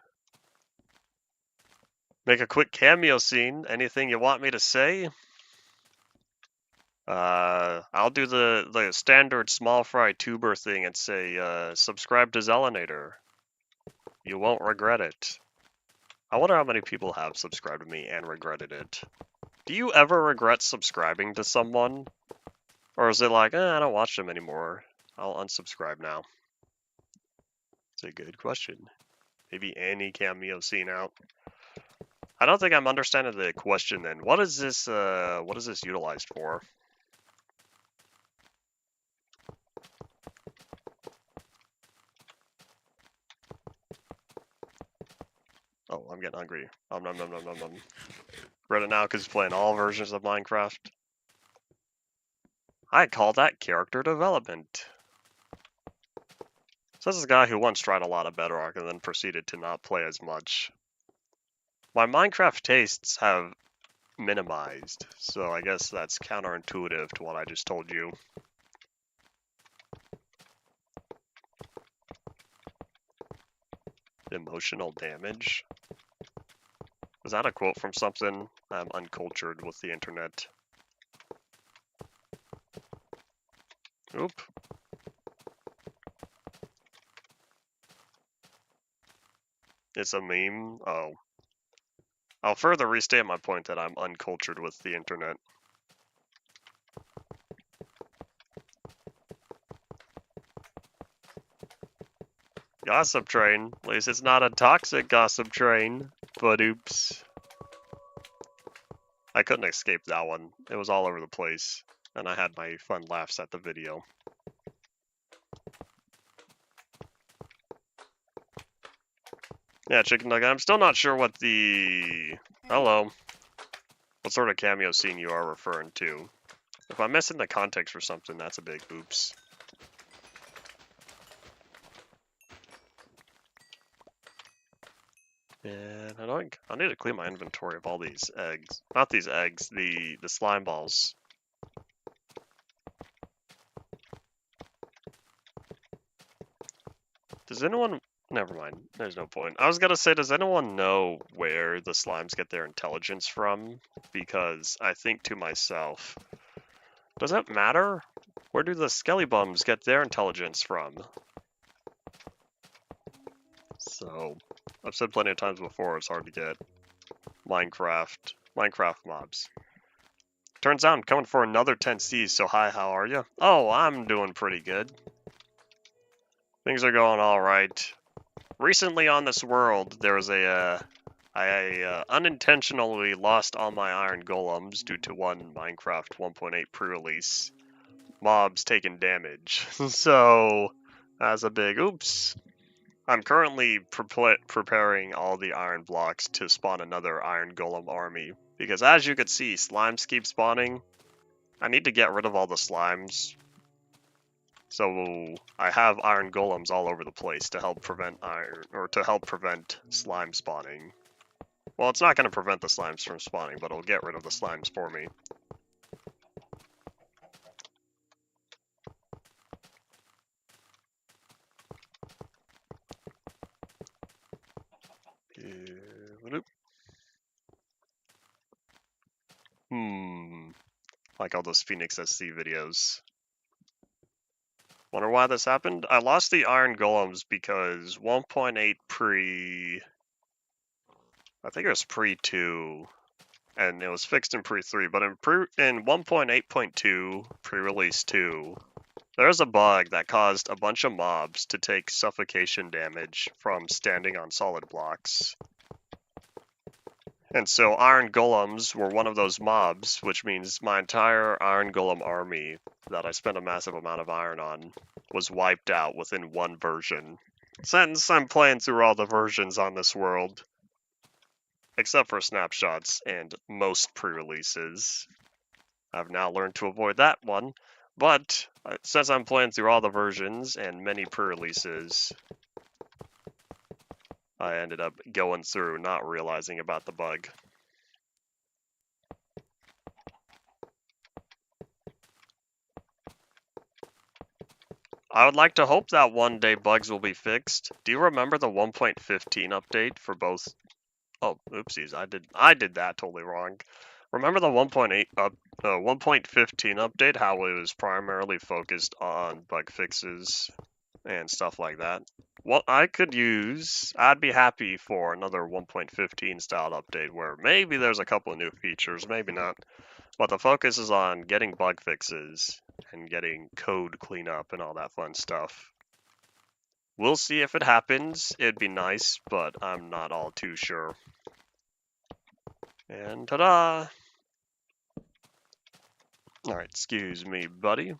A: Make a quick cameo scene. Anything you want me to say? I'll do the standard small fry tuber thing and say, subscribe to Zelinator. You won't regret it. I wonder how many people have subscribed to me and regretted it. Do you ever regret subscribing to someone? Or is it like, I don't watch them anymore. I'll unsubscribe now. It's a good question. Maybe any cameo scene out. I don't think I'm understanding the question then. What is this utilized for? Oh, I'm getting hungry. Nom nom nom nom nom nom. Read it now because it's playing all versions of Minecraft. I call that character development. So this is a guy who once tried a lot of Bedrock and then proceeded to not play as much. My Minecraft tastes have minimized, so I guess that's counterintuitive to what I just told you. Emotional damage? Was that a quote from something? I'm uncultured with the internet. Oop. It's a meme? Oh. I'll further restate my point that I'm uncultured with the internet. Gossip train. At least it's not a toxic gossip train. But oops. I couldn't escape that one. It was all over the place. And I had my fun laughs at the video. Yeah, Chicken Nugget, I'm still not sure what the... Hello. What sort of cameo scene you are referring to. If I'm missing the context for something, that's a big oops. And I need to clean my inventory of all these eggs. Not these eggs, the slime balls. Does anyone... Never mind, there's no point. I was gonna say, does anyone know where the slimes get their intelligence from? Because I think to myself, does that matter? Where do the skelly bums get their intelligence from? So, I've said plenty of times before, it's hard to get Minecraft mobs. Turns out I'm coming for another 10Cs, so hi, how are you? Oh, I'm doing pretty good. Things are going alright. Recently on this world, there was I unintentionally lost all my iron golems due to one Minecraft 1.8 pre-release. Mobs taking damage. So, that's a big oops. I'm currently preparing all the iron blocks to spawn another iron golem army. Because as you can see, slimes keep spawning. I need to get rid of all the slimes. So I have iron golems all over the place to help prevent slime spawning. Well, it's not going to prevent the slimes from spawning, but it'll get rid of the slimes for me. Like all those Phoenix SC videos. Wonder why this happened? I lost the iron golems because 1.8 I think it was pre-2, and it was fixed in pre-3, but in 1.8.2, pre-release 2, there's a bug that caused a bunch of mobs to take suffocation damage from standing on solid blocks. And so iron golems were one of those mobs, which means my entire iron golem army that I spent a massive amount of iron on was wiped out within one version. Since I'm playing through all the versions on this world, except for snapshots and most pre-releases, I've now learned to avoid that one. But since I'm playing through all the versions and many pre-releases, I ended up going through not realizing about the bug. I would like to hope that one day bugs will be fixed. Do you remember the 1.15 update for both? Oh, oopsies, I did that totally wrong. Remember the 1.15 update, how it was primarily focused on bug fixes and stuff like that? Well, I'd be happy for another 1.15 style update where maybe there's a couple of new features, maybe not. But the focus is on getting bug fixes and getting code cleanup and all that fun stuff. We'll see if it happens. It'd be nice, but I'm not all too sure. And ta-da! Alright, excuse me, buddy.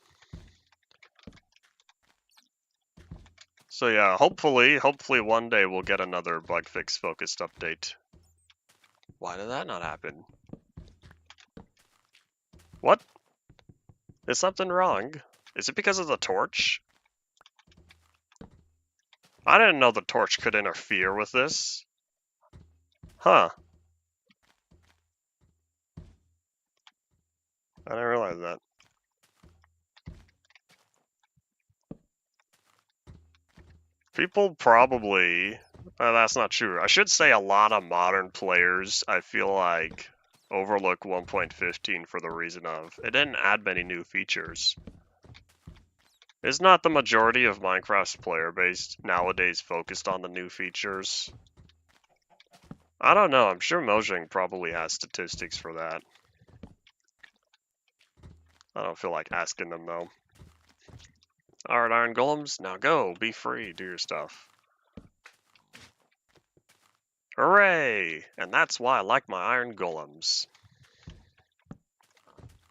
A: So yeah, hopefully one day we'll get another bug fix focused update. Why did that not happen? What? Is something wrong? Is it because of the torch? I didn't know the torch could interfere with this. Huh. I didn't realize that. People probably... that's not true. I should say a lot of modern players, I feel like, overlook 1.15 for the reason of it didn't add many new features. Is not the majority of Minecraft's player base nowadays focused on the new features? I don't know. I'm sure Mojang probably has statistics for that. I don't feel like asking them, though. Alright, Iron Golems, now go. Be free. Do your stuff. Hooray! And that's why I like my Iron Golems.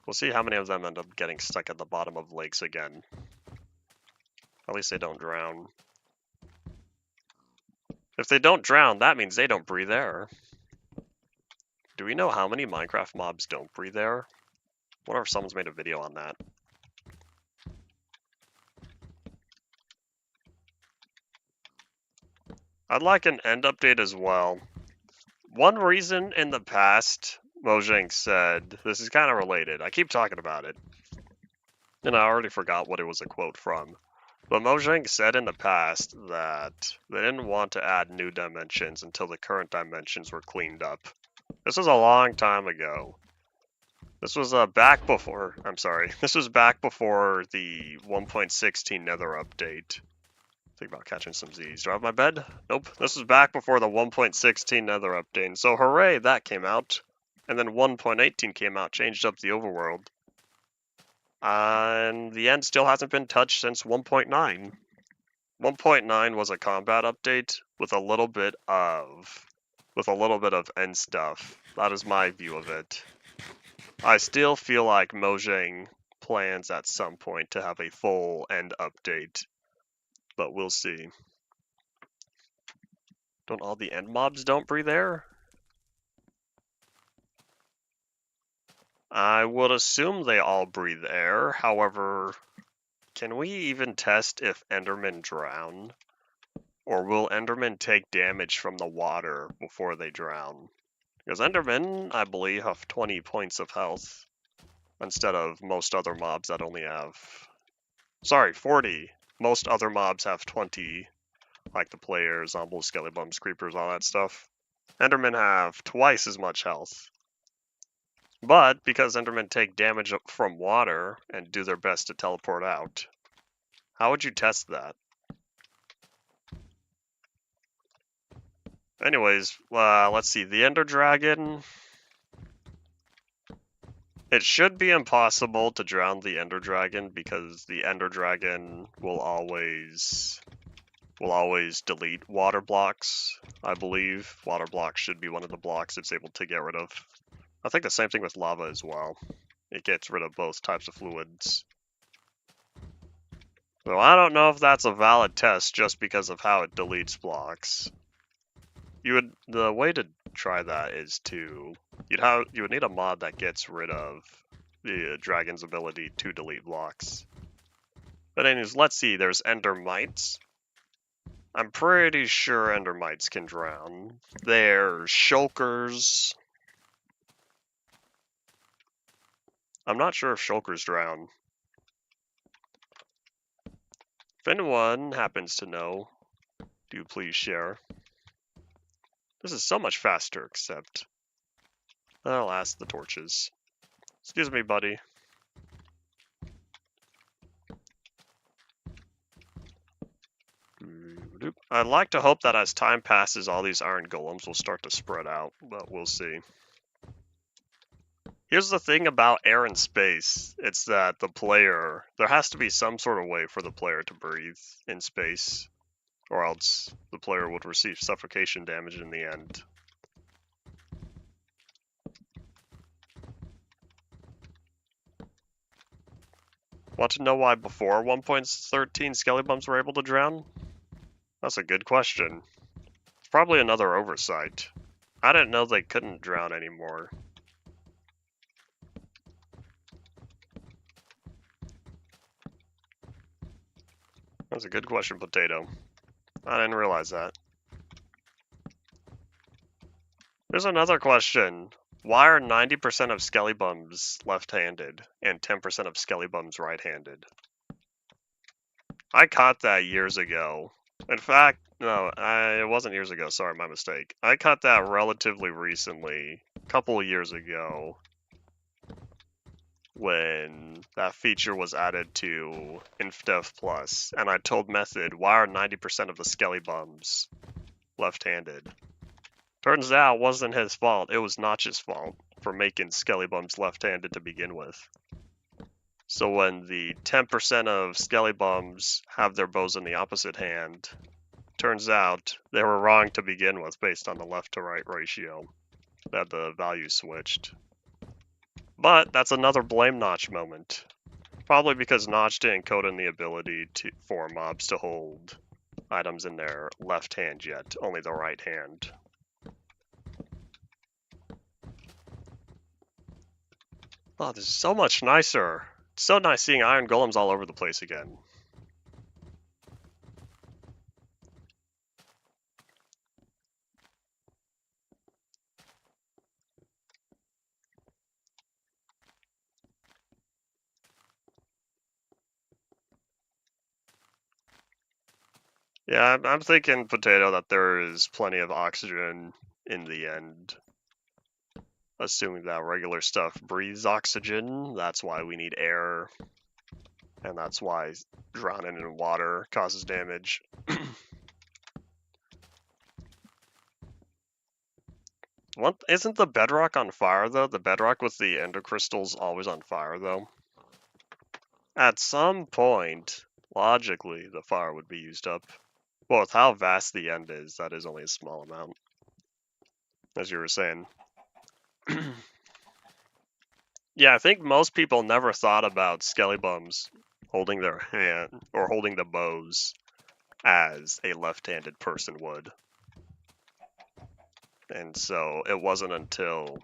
A: We'll see how many of them end up getting stuck at the bottom of lakes again. At least they don't drown. If they don't drown, that means they don't breathe air. Do we know how many Minecraft mobs don't breathe air? I wonder if someone's made a video on that. I'd like an end update as well. One reason in the past, Mojang said, this is kind of related. I keep talking about it. And I already forgot what it was a quote from. But Mojang said in the past that they didn't want to add new dimensions until the current dimensions were cleaned up. This was a long time ago. This was back before, this was back before the 1.16 Nether update. Think about catching some Z's. Do I have my bed? Nope. This was back before the 1.16 Nether update. So hooray, that came out. And then 1.18 came out, changed up the overworld. And the end still hasn't been touched since 1.9. 1.9 was a combat update with a little bit of end stuff. That is my view of it. I still feel like Mojang plans at some point to have a full end update, but we'll see. Don't all the end mobs don't breathe air? I would assume they all breathe air. However, can we even test if Endermen drown? Or will Endermen take damage from the water before they drown? Because Endermen, I believe, have 20 points of health instead of most other mobs that only have... Sorry, 40. Most other mobs have 20, like the players, zombies, skelly-bums, creepers, all that stuff. Endermen have twice as much health. But because Endermen take damage from water and do their best to teleport out, how would you test that? Anyways, let's see. The Ender Dragon. It should be impossible to drown the Ender Dragon because the Ender Dragon will always will always delete water blocks, I believe. Water blocks should be one of the blocks it's able to get rid of. I think the same thing with lava as well. It gets rid of both types of fluids. So I don't know if that's a valid test just because of how it deletes blocks. The way to try that is you would need a mod that gets rid of the dragon's ability to delete blocks. But anyways, let's see, there's endermites. I'm pretty sure endermites can drown. There's shulkers. I'm not sure if shulkers drown. If anyone happens to know, do please share. This is so much faster, except alas, the torches. Excuse me, buddy. I'd like to hope that as time passes, all these iron golems will start to spread out, but we'll see. Here's the thing about air and space. It's that there has to be some sort of way for the player to breathe in space, or else the player would receive suffocation damage in the end. Want to know why before 1.13 skelly-bums were able to drown? That's a good question. It's probably another oversight. I didn't know they couldn't drown anymore. That's a good question, Potato. I didn't realize that. There's another question. Why are 90% of skelly-bums left-handed and 10% of skelly-bums right-handed? I caught that years ago. In fact, no, it wasn't years ago. Sorry, my mistake. I caught that relatively recently, a couple of years ago, when that feature was added to InfDev Plus, and I told Method, why are 90% of the skelly-bums left-handed? Turns out it wasn't his fault, it was Notch's fault for making skelly-bums left-handed to begin with. So when the 10% of skelly-bums have their bows in the opposite hand, turns out they were wrong to begin with based on the left to right ratio that the values switched. But that's another blame Notch moment. Probably because Notch didn't code in the ability for mobs to hold items in their left hand yet, only the right hand. Oh, this is so much nicer. It's so nice seeing iron golems all over the place again. Yeah, I'm thinking, Potato, that there is plenty of oxygen in the end. Assuming that regular stuff breathes oxygen, that's why we need air. And that's why drowning in water causes damage. Isn't the bedrock on fire, though? The bedrock with the ender crystals always on fire, though? At some point, logically, the fire would be used up. Well, with how vast the end is, that is only a small amount. As you were saying. Yeah, I think most people never thought about skelly-bums holding their hand, or holding the bows, as a left-handed person would. And so it wasn't until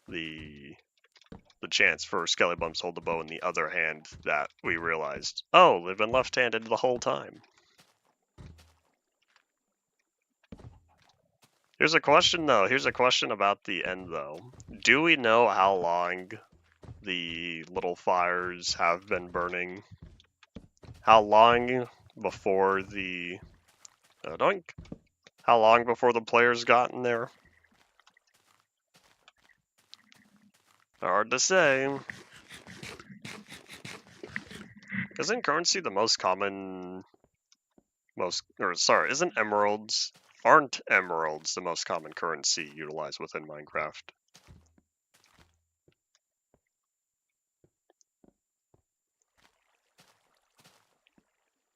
A: the chance for skelly-bums to hold the bow in the other hand that we realized, oh, they've been left-handed the whole time. Here's a question, though. Here's a question about the end, though. Do we know how long the little fires have been burning? How long before the... How long before the players got in there? Hard to say. Isn't currency the most common... isn't emeralds... Aren't emeralds the most common currency utilized within Minecraft?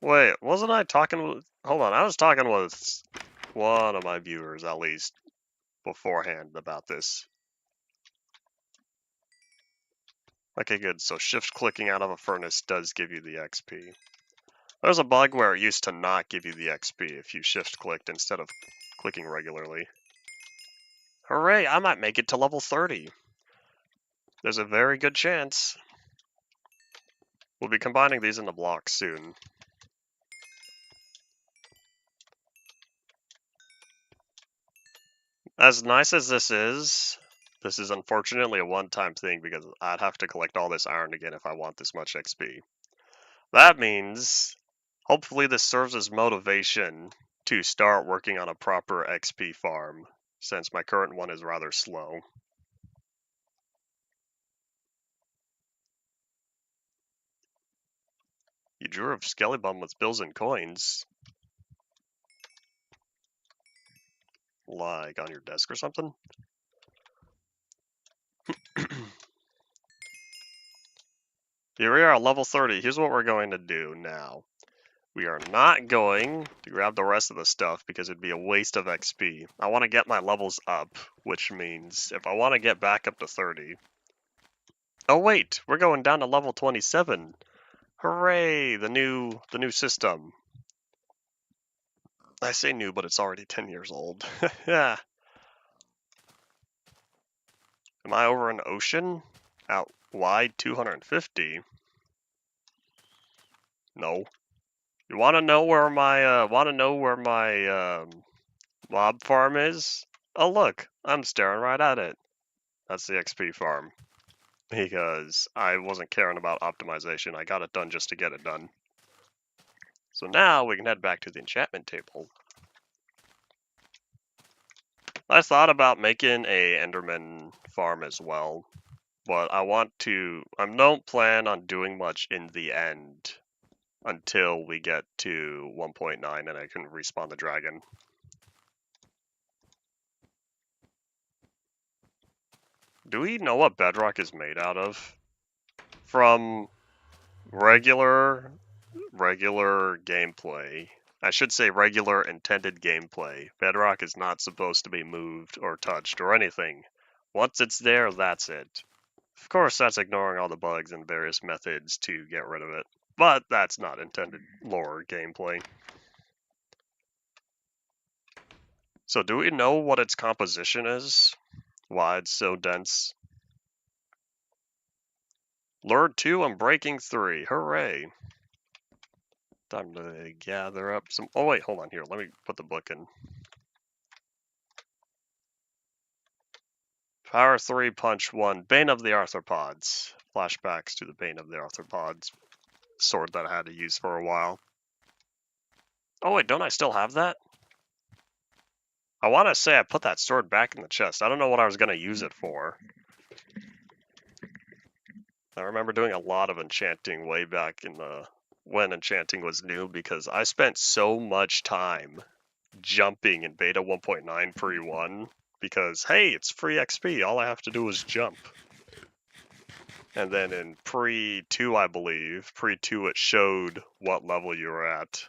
A: Wait, wasn't I talking Hold on, I was talking with one of my viewers, at least, beforehand about this. Okay, good. So shift clicking out of a furnace does give you the XP. There's a bug where it used to not give you the XP if you shift clicked instead of clicking regularly. Hooray, I might make it to level 30. There's a very good chance. We'll be combining these into blocks soon. As nice as this is unfortunately a one-time thing because I'd have to collect all this iron again if I want this much XP. That means, hopefully this serves as motivation to start working on a proper XP farm, since my current one is rather slow. You drew a Skellybum with bills and coins. Like on your desk or something? Here we are at level 30. Here's what we're going to do now. We are not going to grab the rest of the stuff because it'd be a waste of XP. I want to get my levels up, which means if I want to get back up to 30... Oh wait, we're going down to level 27. Hooray, the new system. I say new, but it's already 10 years old. Yeah. Am I over an ocean? Out wide 250? No. You want to know where my mob farm is? Oh look, I'm staring right at it. That's the XP farm. Because I wasn't caring about optimization. I got it done just to get it done. So now we can head back to the enchantment table. I thought about making a Enderman farm as well, but I don't plan on doing much in the end until we get to 1.9 and I can respawn the dragon. Do we know what bedrock is made out of? From regular gameplay. I should say regular intended gameplay. Bedrock is not supposed to be moved or touched or anything. Once it's there, that's it. Of course, that's ignoring all the bugs and various methods to get rid of it. But that's not intended lore gameplay. So do we know what its composition is? Why it's so dense? Lured 2 and Breaking 3. Hooray. Time to gather up some... Oh wait, hold on here. Let me put the book in. Power 3, Punch 1, Bane of the Arthropods. Flashbacks to the Bane of the Arthropods sword that I had to use for a while. Oh wait, don't I still have that? I want to say I put that sword back in the chest. I don't know what I was going to use it for. I remember doing a lot of enchanting way back in when enchanting was new because I spent so much time jumping in beta 1.9 pre-1 because, hey, it's free XP. All I have to do is jump. And then in pre-2, I believe, pre-2 it showed what level you were at.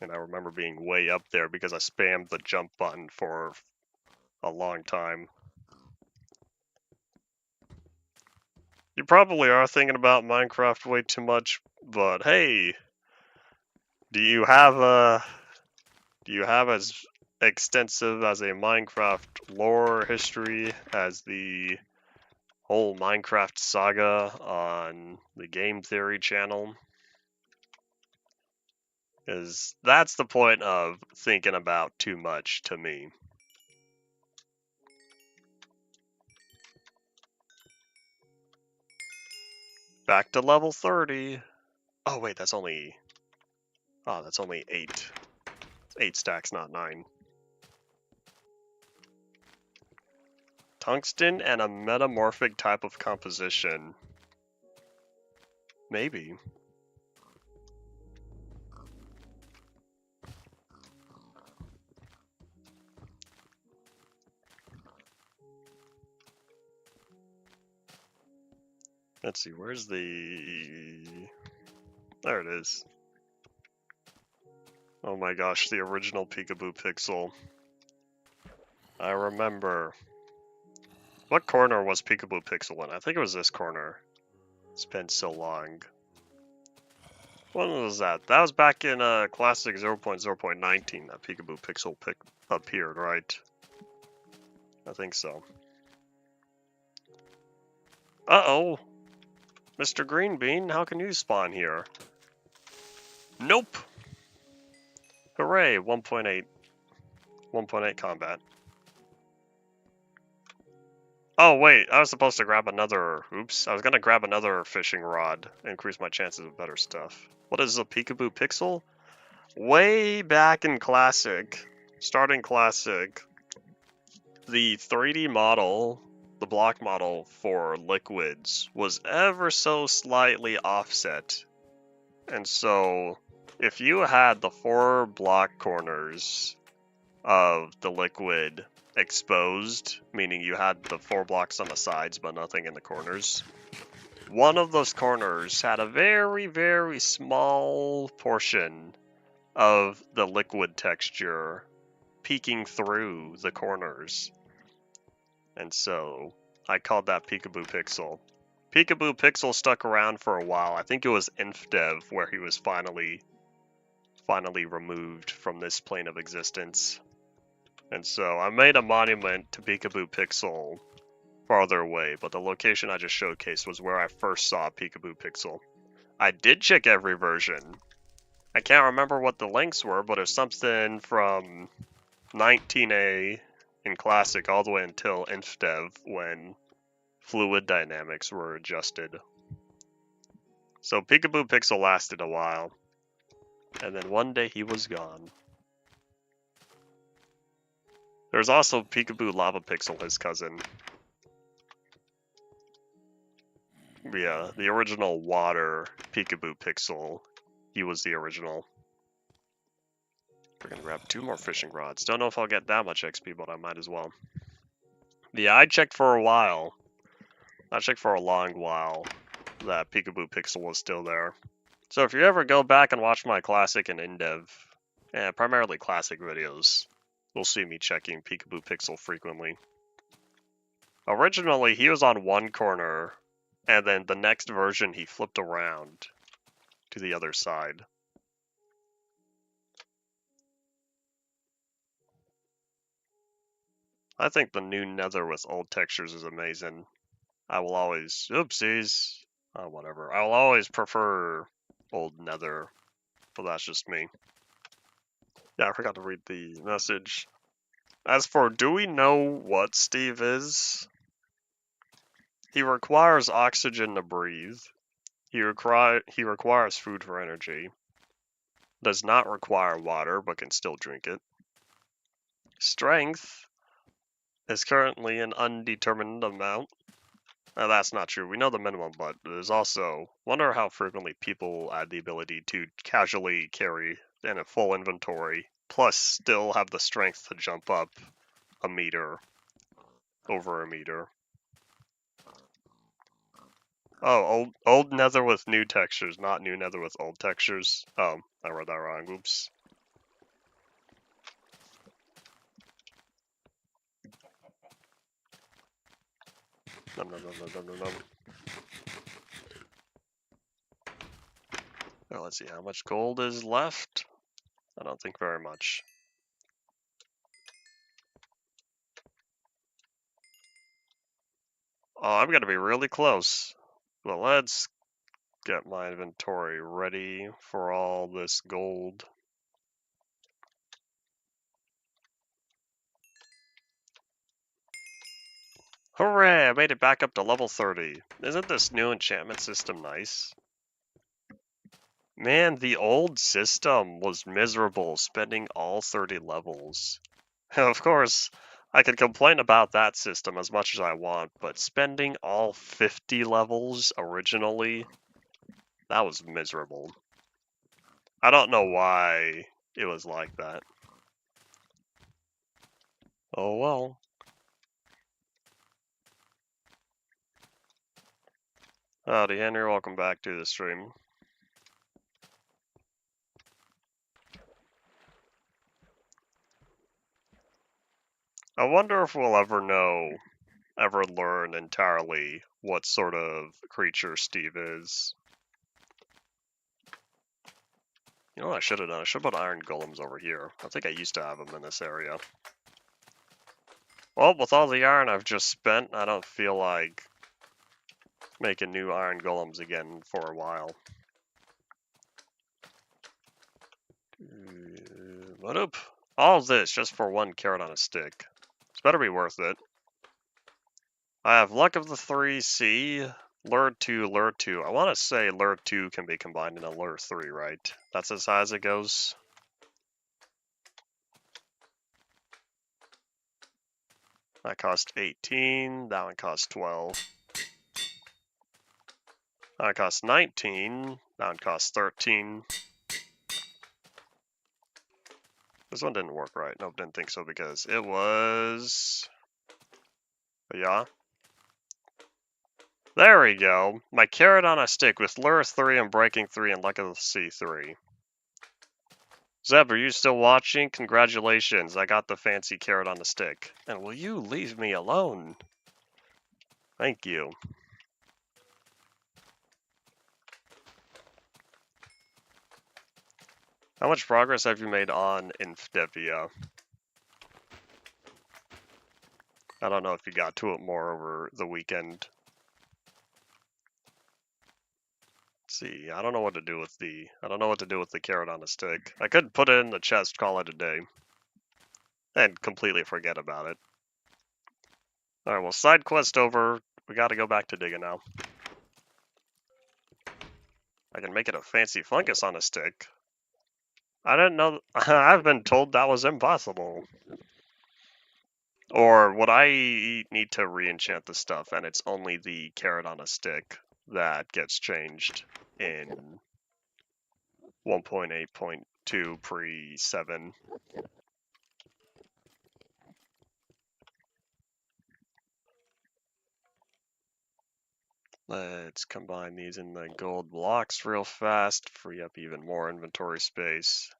A: And I remember being way up there because I spammed the jump button for a long time. You probably are thinking about Minecraft way too much, but hey, do you have as extensive as a Minecraft lore history as the whole Minecraft saga on the Game Theory channel? Because that's the point of thinking about too much to me. Back to level 30. Oh wait, that's only 8. 8 stacks, not 9. Tungsten and a metamorphic type of composition. Maybe. Let's see, where's the... There it is. Oh my gosh, the original Peekaboo Pixel. I remember. What corner was Peekaboo Pixel in? I think it was this corner. It's been so long. When was that? That was back in Classic 0.0.19 that Peekaboo Pixel appeared, right? I think so. Uh-oh! Mr. Greenbean, how can you spawn here? Nope! Hooray, 1.8. 1.8 combat. Oh wait, I was supposed to grab another, oops, I was gonna grab another fishing rod, increase my chances of better stuff. What is a Peekaboo Pixel? Way back in Classic, starting Classic, the 3D model, the block model for liquids was ever so slightly offset. And so, if you had the 4 block corners of the liquid exposed, meaning you had the 4 blocks on the sides but nothing in the corners, one of those corners had a very, very small portion of the liquid texture peeking through the corners. And so I called that Peekaboo Pixel. Peekaboo Pixel stuck around for a while. I think it was InfDev where he was finally removed from this plane of existence. And so I made a monument to Peekaboo Pixel farther away, but the location I just showcased was where I first saw Peekaboo Pixel. I did check every version. I can't remember what the links were, but it was something from 19A in Classic all the way until InfDev when fluid dynamics were adjusted. So Peekaboo Pixel lasted a while, and then one day he was gone. There's also Peekaboo Lava Pixel, his cousin. Yeah, the original water Peekaboo Pixel. He was the original. We're gonna grab 2 more fishing rods. Don't know if I'll get that much XP, but I might as well. Yeah, I checked for a while. I checked for a long while that Peekaboo Pixel was still there. So if you ever go back and watch my Classic and InDev, primarily Classic videos, you'll see me checking Peekaboo Pixel frequently. Originally, he was on one corner, and then the next version he flipped around to the other side. I think the new Nether with old textures is amazing. I will always, oopsies, whatever. I will always prefer old Nether, but that's just me. Yeah, I forgot to read the message. As for, do we know what Steve is? He requires oxygen to breathe. He requires food for energy. Does not require water, but can still drink it. Strength is currently an undetermined amount. That's not true. We know the minimum, but there's also... Wonder how frequently people add the ability to casually carry in a full inventory, plus still have the strength to jump up a meter, over a meter. Oh, old Nether with new textures, not new Nether with old textures. Oh, I read that wrong. Oops. Nom nom nom nom nom nom. Oh, let's see how much gold is left. I don't think very much. Oh, I'm gonna be really close. But let's get my inventory ready for all this gold. Hooray! I made it back up to level 30. Isn't this new enchantment system nice? Man, the old system was miserable, spending all 30 levels. Of course, I could complain about that system as much as I want, but spending all 50 levels originally, that was miserable. I don't know why it was like that. Oh well. Howdy Henry, welcome back to the stream. I wonder if we'll ever learn entirely what sort of creature Steve is. You know what I should have done? I should have put iron golems over here. I think I used to have them in this area. Well, with all the iron I've just spent, I don't feel like making new iron golems again for a while. What up? All of this just for one carrot on a stick. It's better be worth it. I have Luck of the 3, C, Lure 2, Lure 2. I want to say Lure 2 can be combined into Lure 3, right? That's as high as it goes. That cost 18, that one cost 12. That one cost 19, that one cost 13. This one didn't work right. Nope, didn't think so because it was... But yeah. There we go. My carrot on a stick with Lure 3 and Breaking 3 and Luck of the Sea 3. Zeb, are you still watching? Congratulations, I got the fancy carrot on the stick. And will you leave me alone? Thank you. How much progress have you made on Infdevia? I don't know if you got to it more over the weekend. Let's see, I don't know what to do with the carrot on the stick. I could put it in the chest, call it a day. And completely forget about it. Alright, well, side quest over. We gotta go back to digging now. I can make it a fancy fungus on a stick. I didn't know. I've been told that was impossible. Or would I need to re-enchant the stuff and it's only the carrot on a stick that gets changed in 1.8.2 pre-7? Let's combine these in the gold blocks real fast, free up even more inventory space.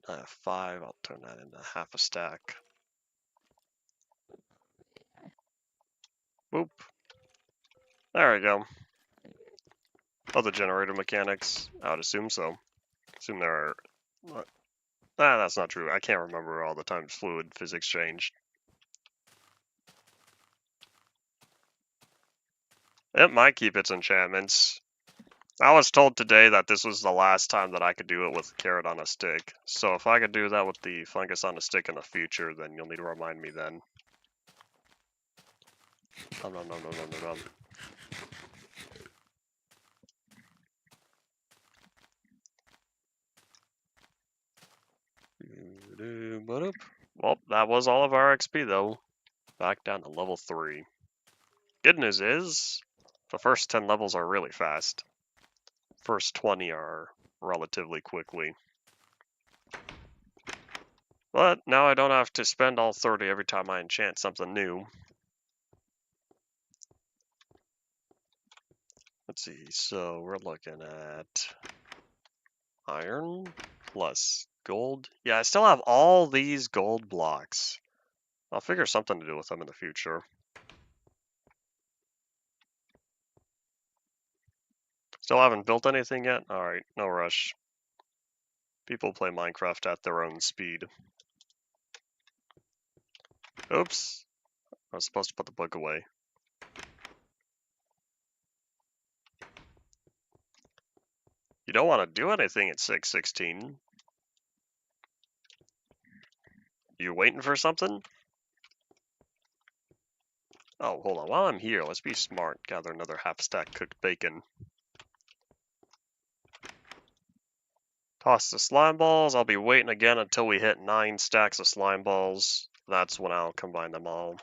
A: I have 5, I'll turn that into half a stack. Boop. There we go. Oh, the generator mechanics? I would assume so. Assume there are... that's not true. I can't remember all the times fluid physics changed. It might keep its enchantments. I was told today that this was the last time that I could do it with a carrot on a stick. So if I could do that with the fungus on a stick in the future, then you'll need to remind me then. Nom nom nom nom nom nom. Well, that was all of our XP though. Back down to level 3. Good news is, the first 10 levels are really fast. First 20 are relatively quickly. But now I don't have to spend all 30 every time I enchant something new. Let's see, so we're looking at iron plus gold. Yeah, I still have all these gold blocks. I'll figure something to do with them in the future. Still haven't built anything yet? Alright, no rush. People play Minecraft at their own speed. Oops. I was supposed to put the book away. You don't want to do anything at 6:16. You waiting for something? Oh, hold on. While I'm here, let's be smart. Gather another half stack cooked bacon. Toss the slime balls. I'll be waiting again until we hit 9 stacks of slime balls. That's when I'll combine them all.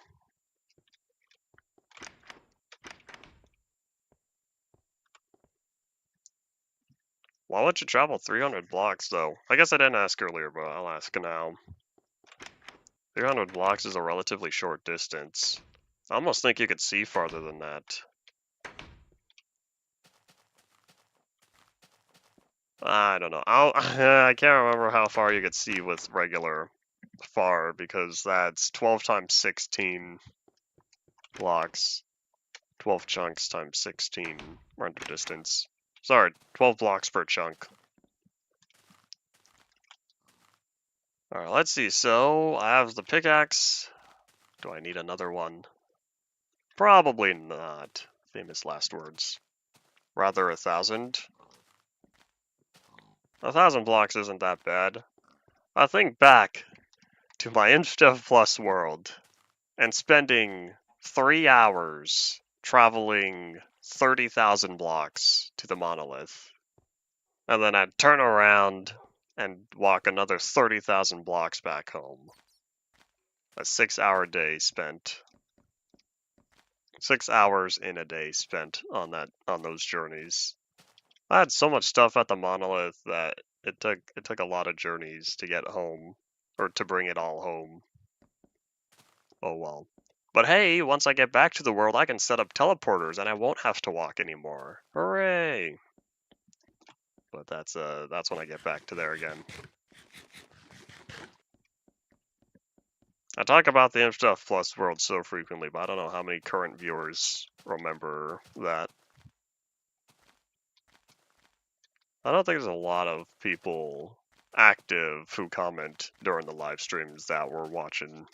A: Why would you travel 300 blocks, though? I guess I didn't ask earlier, but I'll ask now. 300 blocks is a relatively short distance. I almost think you could see farther than that. I don't know. I can't remember how far you could see with regular far, because that's 12 times 16 blocks. 12 chunks times 16 render distance. Sorry, 12 blocks per chunk. Alright, let's see. So, I have the pickaxe. Do I need another one? Probably not. Famous last words. Rather 1,000. 1,000 blocks isn't that bad. I think back to my Insta Plus world and spending 3 hours traveling 30,000 blocks to the monolith. And then I'd turn around and walk another 30,000 blocks back home. A 6-hour day spent. 6 hours in a day spent on those journeys. I had so much stuff at the monolith that it took a lot of journeys to get home, or to bring it all home. Oh well. But hey, once I get back to the world, I can set up teleporters and I won't have to walk anymore. Hooray! But that's when I get back to there again. I talk about the Stuff Plus world so frequently, but I don't know how many current viewers remember that. I don't think there's a lot of people active who comment during the live streams that we're watching.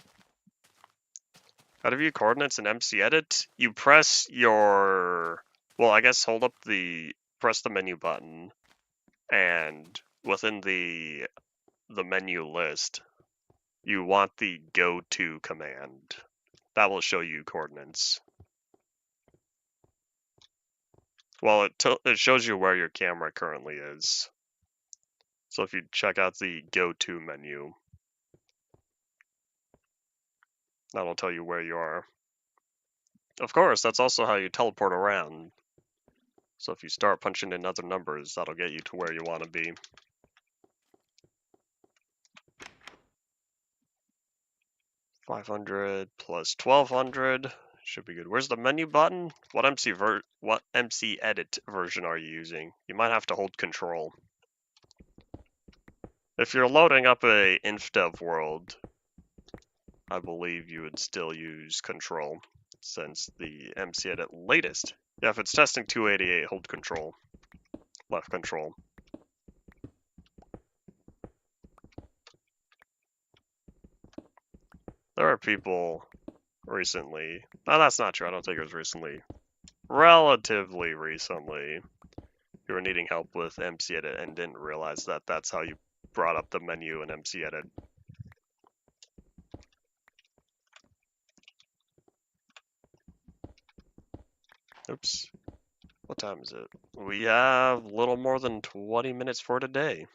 A: How to view coordinates in MC Edit? You press your, well, I guess press the menu button, and within the menu list, you want the go to command. That will show you coordinates. Well, it shows you where your camera currently is. So if you check out the go to menu, that'll tell you where you are. Of course, that's also how you teleport around. So if you start punching in other numbers, that'll get you to where you want to be. $500 plus 1,200 should be good. Where's the menu button? What MC Edit version are you using? You might have to hold Control. If you're loading up a InfDev world, I believe you would still use Control, since the MC Edit latest. Yeah, if it's testing 288, hold Control. Left Control. There are people recently. No, that's not true. I don't think it was recently. Relatively recently, who were needing help with MC Edit and didn't realize that that's how you brought up the menu in MC Edit. Oops. What time is it? We have a little more than 20 minutes for today.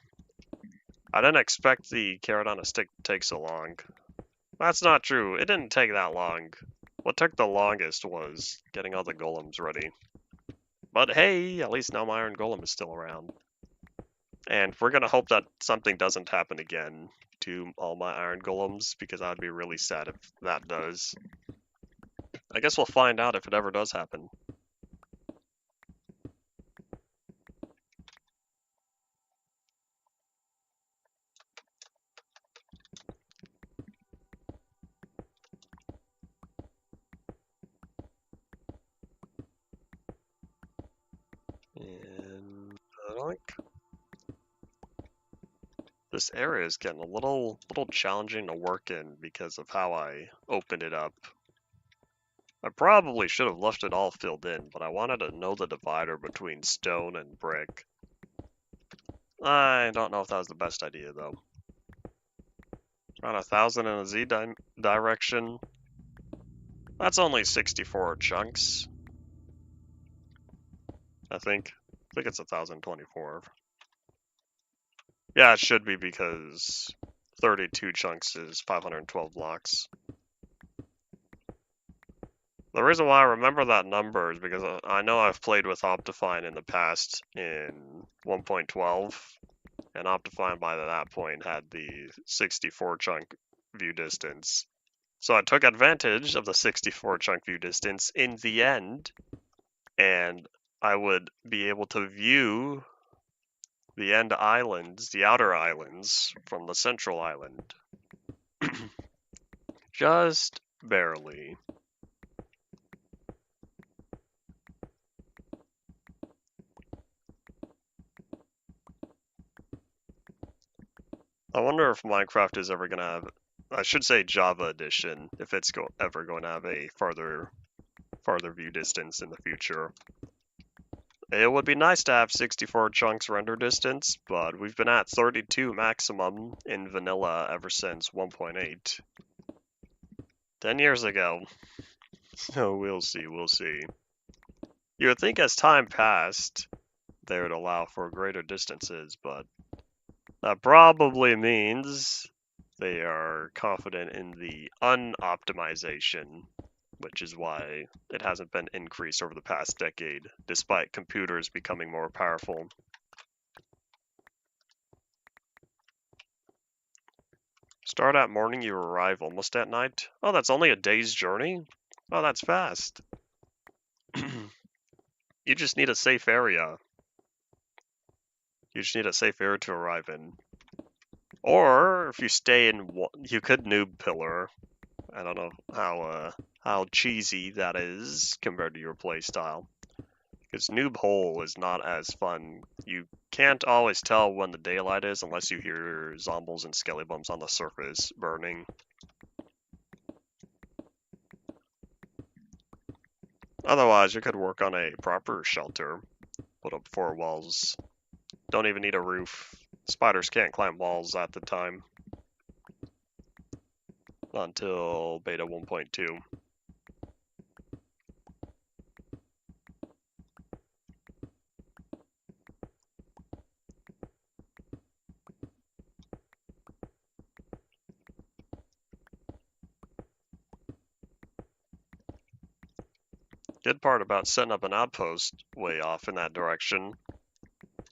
A: I didn't expect the carrot on a stick to take so long. That's not true. It didn't take that long. What took the longest was getting all the golems ready. But hey, at least now my iron golem is still around. And we're gonna hope that something doesn't happen again to all my iron golems, because I'd be really sad if that does. I guess we'll find out if it ever does happen. And this area is getting a little challenging to work in because of how I opened it up. I probably should have left it all filled in, but I wanted to know the divider between stone and brick. I don't know if that was the best idea though. Around 1,000 in a Z direction. That's only 64 chunks. I think it's 1,024. Yeah, it should be, because 32 chunks is 512 blocks. The reason why I remember that number is because I know I've played with Optifine in the past in 1.12, and Optifine by that point had the 64 chunk view distance. So I took advantage of the 64 chunk view distance in the end, and I would be able to view the end islands, the outer islands, from the central island. Just barely. I wonder if Minecraft is ever going to have, I should say Java Edition, if it's ever going to have a farther view distance in the future. It would be nice to have 64 chunks render distance, but we've been at 32 maximum in vanilla ever since 1.8. 10 years ago. So we'll see, we'll see. You would think as time passed, they would allow for greater distances, but that probably means they are confident in the unoptimization, which is why it hasn't been increased over the past decade, despite computers becoming more powerful. Start at morning, you arrive almost at night. Oh, that's only a day's journey? Oh, that's fast. You just need a safe area. You just need a safe area to arrive in. Or, if you stay in, you could noob pillar. I don't know how cheesy that is compared to your playstyle. Because noob hole is not as fun. You can't always tell when the daylight is unless you hear zombies and skelly bumps on the surface burning. Otherwise, you could work on a proper shelter. Put up 4 walls. Don't even need a roof. Spiders can't climb walls at the time. Not until beta 1.2. Good part about setting up an outpost way off in that direction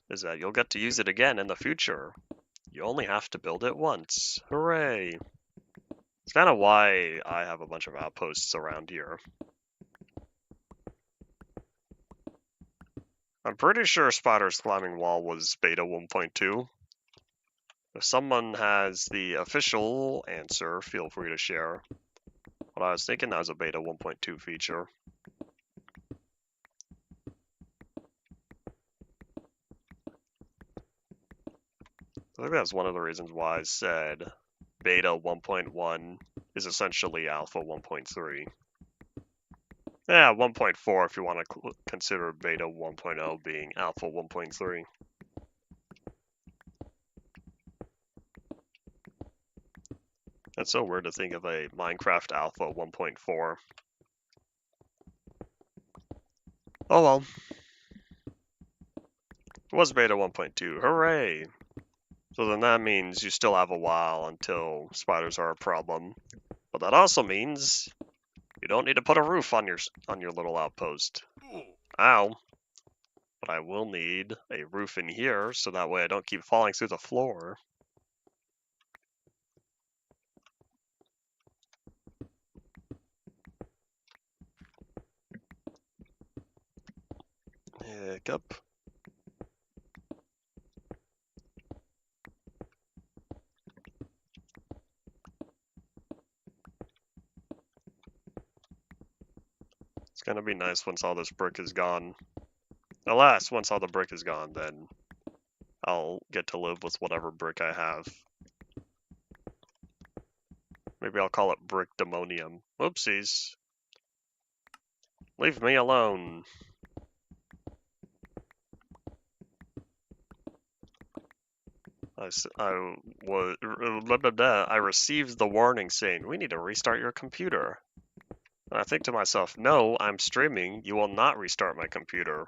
A: is that you'll get to use it again in the future. You only have to build it once. Hooray! It's kind of why I have a bunch of outposts around here. I'm pretty sure Spider's Climbing Wall was beta 1.2. If someone has the official answer, feel free to share. But I was thinking that was a beta 1.2 feature. I think that's one of the reasons why I said beta 1.1 is essentially alpha 1.3. Yeah, 1.4 if you want to consider beta 1.0 being alpha 1.3. That's so weird to think of a Minecraft alpha 1.4. Oh well. It was beta 1.2. Hooray! So then that means you still have a while until spiders are a problem. But that also means you don't need to put a roof on your little outpost. Ow. But I will need a roof in here so that way I don't keep falling through the floor. Hiccup. It's gonna be nice once all this brick is gone. Alas, once all the brick is gone, then I'll get to live with whatever brick I have. Maybe I'll call it brick demonium. Whoopsies. Leave me alone. I received the warning saying, we need to restart your computer. And I think to myself, no, I'm streaming. You will not restart my computer.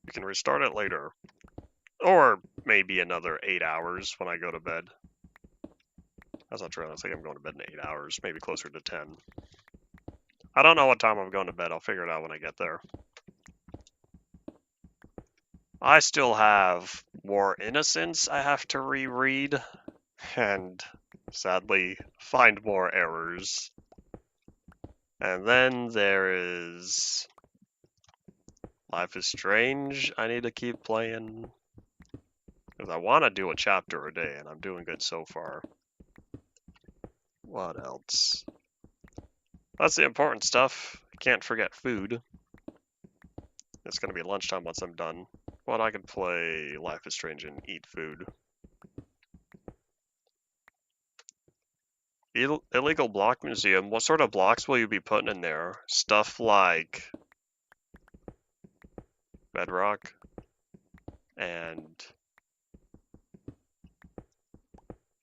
A: You can restart it later. Or maybe another 8 hours when I go to bed. That's not true. I don't think I'm going to bed in 8 hours. Maybe closer to 10. I don't know what time I'm going to bed. I'll figure it out when I get there. I still have War Innocence I have to reread, and sadly find more errors. And then there is Life is Strange, I need to keep playing. Because I want to do a chapter a day, and I'm doing good so far. What else? That's the important stuff. Can't forget food. It's going to be lunchtime once I'm done. But I can play Life is Strange and eat food. Illegal block museum. What sort of blocks will you be putting in there? Stuff like bedrock and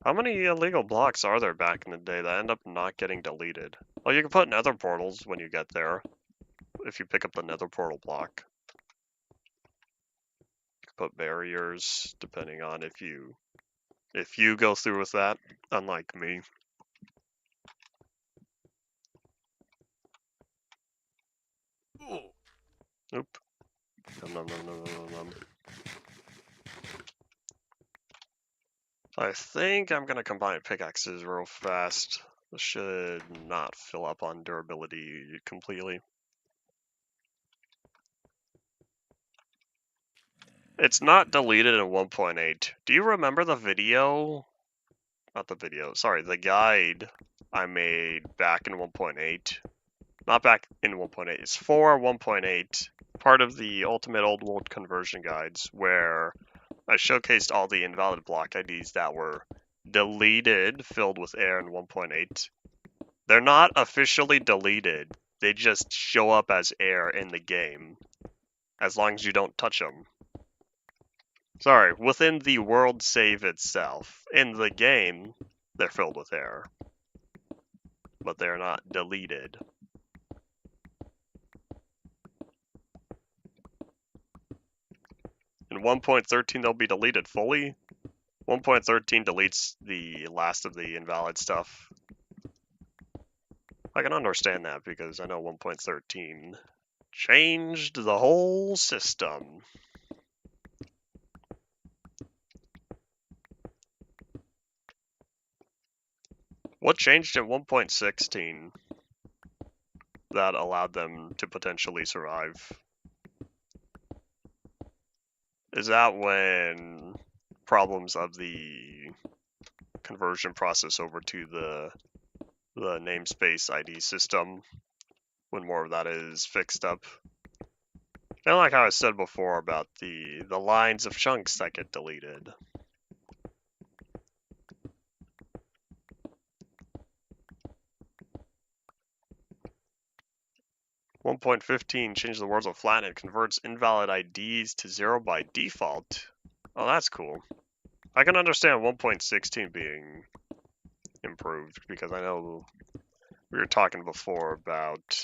A: how many illegal blocks are there back in the day that end up not getting deleted? Oh, you can put nether portals when you get there. If you pick up the nether portal block. You can put barriers depending on if you go through with that, unlike me. Oop. Nom, nom, nom, nom, nom, nom. I think I'm gonna combine pickaxes real fast. This should not fill up on durability completely. It's not deleted in 1.8. Do you remember the video? Not the video, sorry, the guide I made back in 1.8. Not back in 1.8, it's for 1.8. Part of the Ultimate Old World Conversion Guides, where I showcased all the invalid block IDs that were deleted, filled with air in 1.8. They're not officially deleted, they just show up as air in the game, as long as you don't touch them. Sorry, within the world save itself. In the game, they're filled with air. But they're not deleted. In 1.13, they'll be deleted fully. 1.13 deletes the last of the invalid stuff. I can understand that because I know 1.13 changed the whole system. What changed in 1.16 that allowed them to potentially survive? Is that when problems of the conversion process over to the namespace ID system, when more of that is fixed up? Kind of like how I said before about the lines of chunks that get deleted. .15 changes the words of flat and converts invalid IDs to 0 by default. Oh, that's cool. I can understand 1.16 being improved because I know we were talking before about,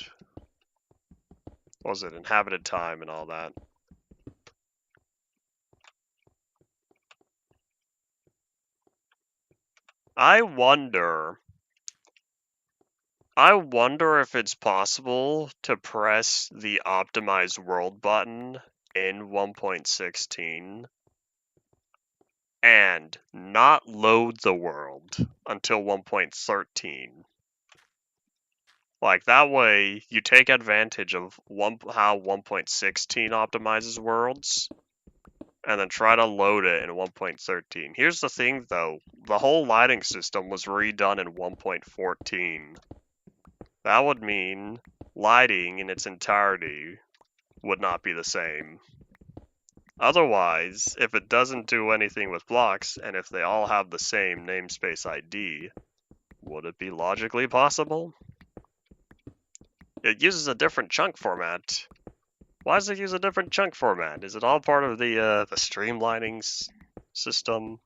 A: what was it, inhabited time and all that. I wonder if it's possible to press the optimize world button in 1.16 and not load the world until 1.13. Like, that way you take advantage of how 1.16 optimizes worlds and then try to load it in 1.13. Here's the thing though, the whole lighting system was redone in 1.14. That would mean lighting in its entirety would not be the same. Otherwise, if it doesn't do anything with blocks, and if they all have the same namespace ID, would it be logically possible? It uses a different chunk format. Why does it use a different chunk format? Is it all part of the streamlining system?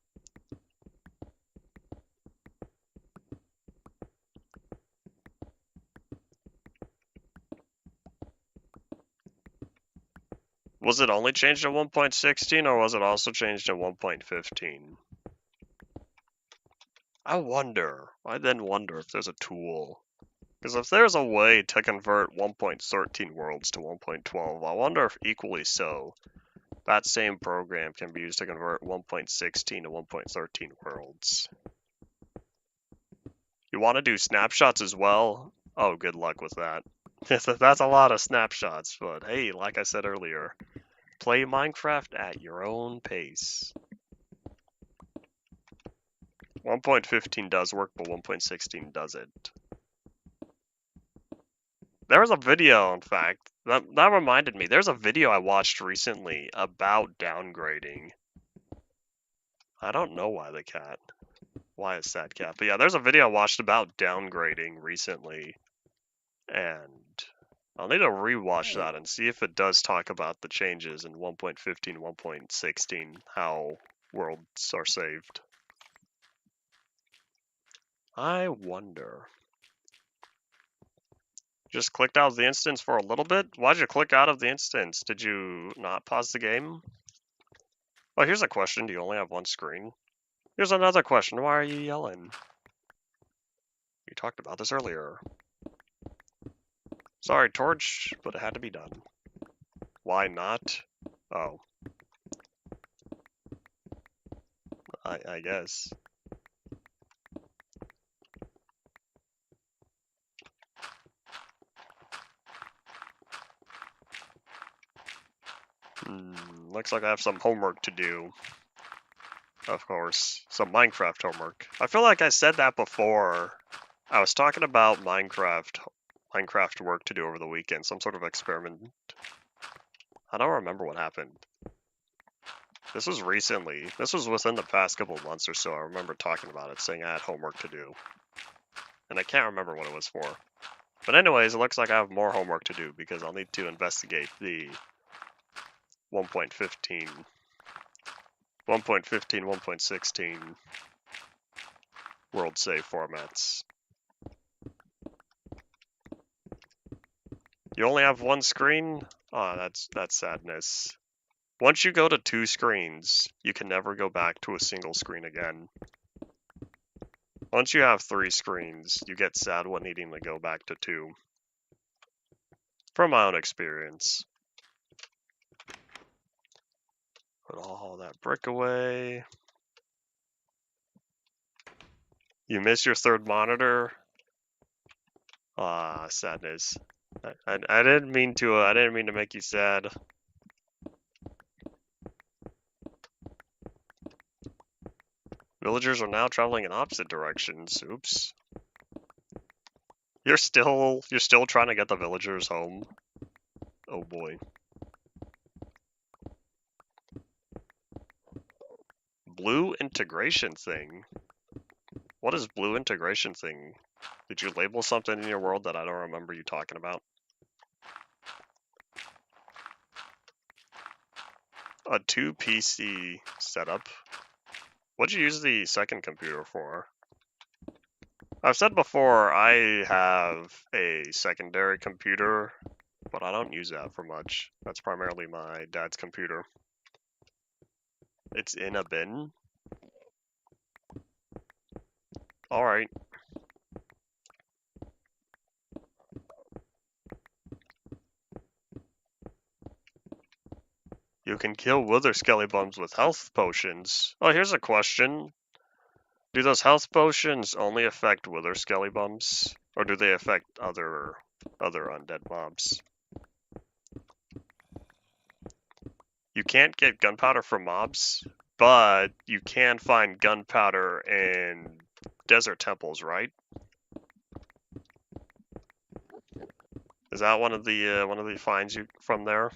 A: Was it only changed in 1.16 or was it also changed in 1.15? I then wonder if there's a tool. Because if there's a way to convert 1.13 worlds to 1.12, I wonder if equally so, that same program can be used to convert 1.16 to 1.13 worlds. You want to do snapshots as well? Oh, good luck with that. That's a lot of snapshots, but hey, like I said earlier, play Minecraft at your own pace. 1.15 does work, but 1.16 doesn't. There was a video, in fact, that reminded me. There's a video I watched recently about downgrading. I don't know why the cat. Why is that cat? But yeah, there's a video I watched about downgrading recently, and I'll need to rewatch that and see if it does talk about the changes in 1.15, 1.16, how worlds are saved. I wonder. Just clicked out of the instance for a little bit? Why'd you click out of the instance? Did you not pause the game? Oh, here's a question. Do you only have one screen? Here's another question. Why are you yelling? We talked about this earlier. Sorry, Torch, but it had to be done. Why not? Oh. I guess. Looks like I have some homework to do. Of course, some Minecraft homework. I feel like I said that before. I was talking about Minecraft work to do over the weekend, some sort of experiment. I don't remember what happened. This was recently. This was within the past couple of months or so. I remember talking about it, saying I had homework to do. And I can't remember what it was for. But anyways, it looks like I have more homework to do because I'll need to investigate the 1.15, 1.16 world save formats. You only have one screen? Oh, that's sadness. Once you go to 2 screens, you can never go back to a single screen again. Once you have 3 screens, you get sad when needing to go back to 2. From my own experience. Put all that brick away. You miss your 3rd monitor? Ah, sadness. I didn't mean to make you sad. Villagers are now traveling in opposite directions. Oops. You're still trying to get the villagers home? Oh boy. Blue integration thing? What is blue integration thing? Did you label something in your world that I don't remember you talking about? A 2 PC setup? What'd you use the second computer for? I've said before, I have a secondary computer, but I don't use that for much. That's primarily my dad's computer. It's in a bin? Alright. You can kill wither skelly-bums with health potions. Oh, here's a question. Do those health potions only affect wither skelly-bums? Or do they affect other undead mobs? You can't get gunpowder from mobs, but you can find gunpowder in desert temples, right? Is that one of the finds you from there?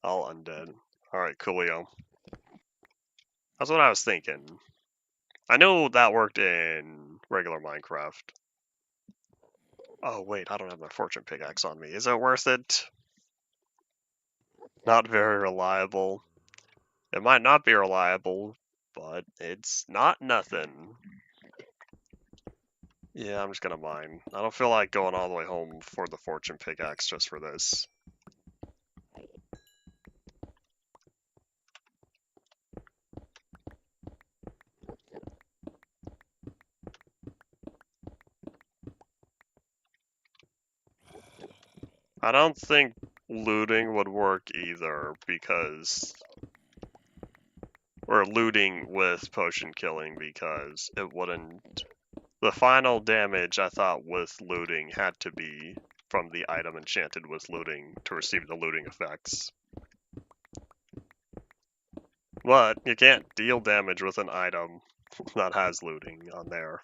A: All undead. Alright, coolio. That's what I was thinking. I know that worked in regular Minecraft. Oh wait, I don't have my fortune pickaxe on me. Is it worth it? Not very reliable. It might not be reliable, but it's not nothing. Yeah, I'm just gonna mine. I don't feel like going all the way home for the fortune pickaxe just for this. I don't think looting would work either because... Or looting with potion killing because it wouldn't The final damage I thought with looting had to be from the item enchanted with looting to receive the looting effects. But you can't deal damage with an item that has looting on there.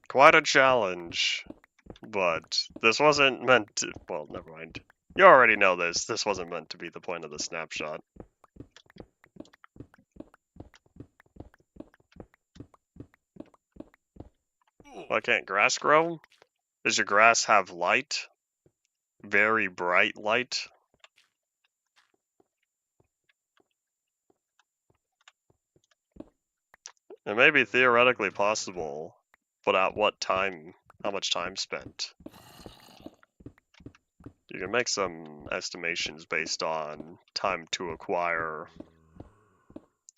A: Quite a challenge, but this wasn't meant to, well, never mind. You already know this. This wasn't meant to be the point of the snapshot. Why can't grass grow? Does your grass have light? Very bright light? It may be theoretically possible, but at what time? How much time spent? You can make some estimations based on time to acquire,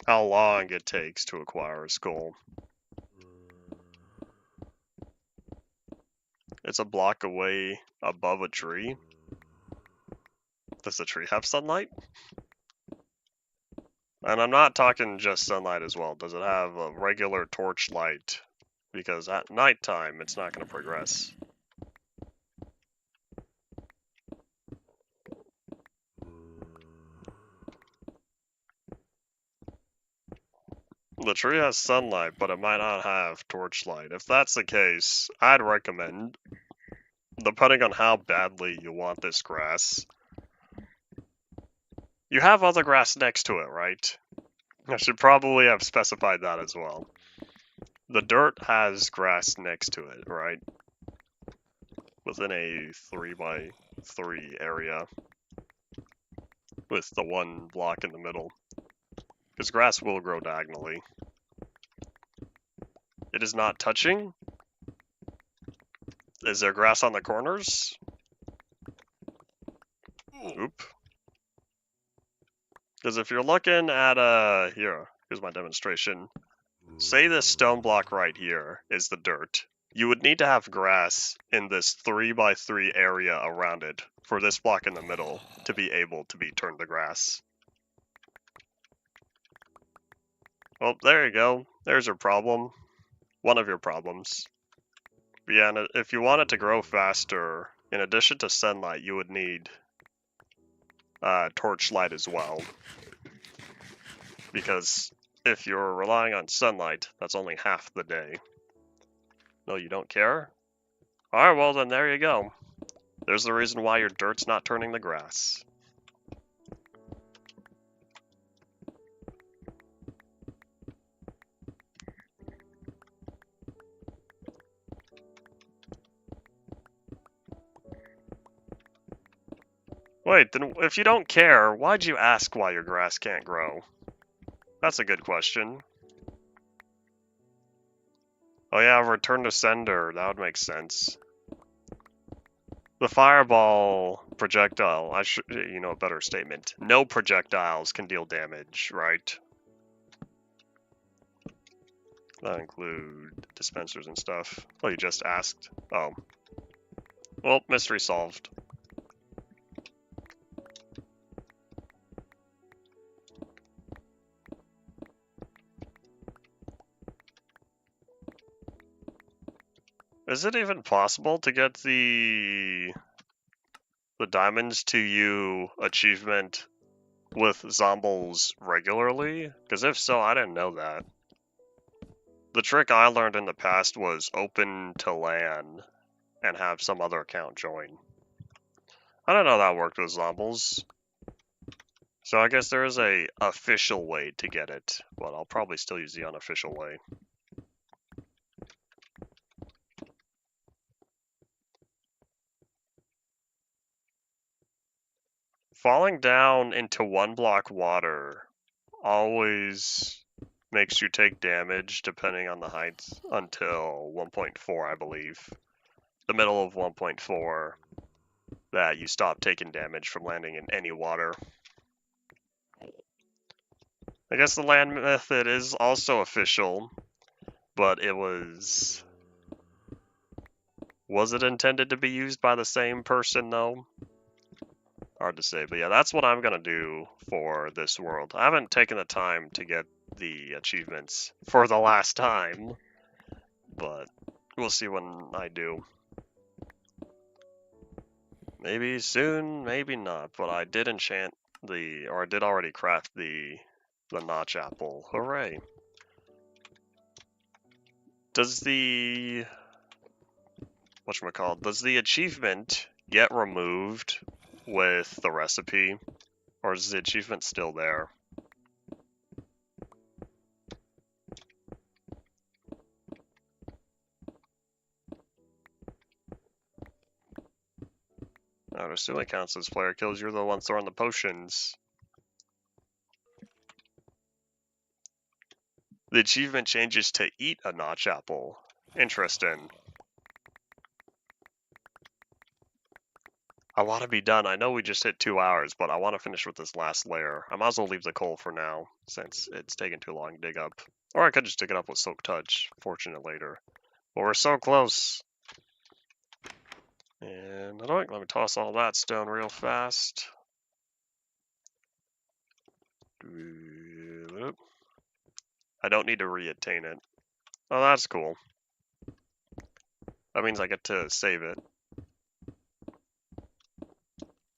A: how long it takes to acquire a skull. It's a block away above a tree. Does the tree have sunlight? And I'm not talking just sunlight as well. Does it have a regular torch light? Because at nighttime, it's not going to progress. The tree has sunlight, but it might not have torchlight. If that's the case, I'd recommend, depending on how badly you want this grass, you have other grass next to it, right? I should probably have specified that as well. The dirt has grass next to it, right? Within a 3x3 area with the one block in the middle. Because grass will grow diagonally. It is not touching. Is there grass on the corners? Oop. Because if you're looking at, here's my demonstration. Say this stone block right here is the dirt. You would need to have grass in this 3x3 area around it for this block in the middle to be able to be turned to grass. Well, there you go. There's your problem. One of your problems. But yeah, and if you want it to grow faster, in addition to sunlight, you would need torchlight as well. Because if you're relying on sunlight, that's only half the day. No, you don't care? Alright, well then there you go. There's the reason why your dirt's not turning the grass. Wait, then if you don't care, why'd you ask why your grass can't grow? That's a good question. Oh yeah, return to sender, that would make sense. The fireball projectile, a better statement. No projectiles can deal damage, right? That include dispensers and stuff. Oh, you just asked? Oh. Well, mystery solved. Is it even possible to get the diamonds to you achievement with zombies regularly? Because if so, I didn't know that. The trick I learned in the past was open to LAN and have some other account join. I don't know that worked with zombies. So I guess there is a official way to get it, but I'll probably still use the unofficial way. Falling down into one block water always makes you take damage depending on the height until 1.4, I believe. The middle of 1.4, that you stop taking damage from landing in any water. I guess the land method is also official, but it was... Was it intended to be used by the same person, though? Hard to say, but yeah, that's what I'm gonna do for this world. I haven't taken the time to get the achievements for the last time, but we'll see when I do. Maybe soon, maybe not, but I did enchant I did already craft the notch apple. Hooray. Does the does the achievement get removed with the recipe, or is the achievement still there? I would assume it counts as player kills. You're the one throwing the potions. The achievement changes to eat a notch apple. Interesting. I want to be done. I know we just hit 2 hours, but I want to finish with this last layer. I might as well leave the coal for now, since it's taking too long to dig up. Or I could just dig it up with Soak Touch. Fortunate later. But we're so close. And let me toss all that stone real fast. I don't need to re-attain it. Oh, that's cool. That means I get to save it.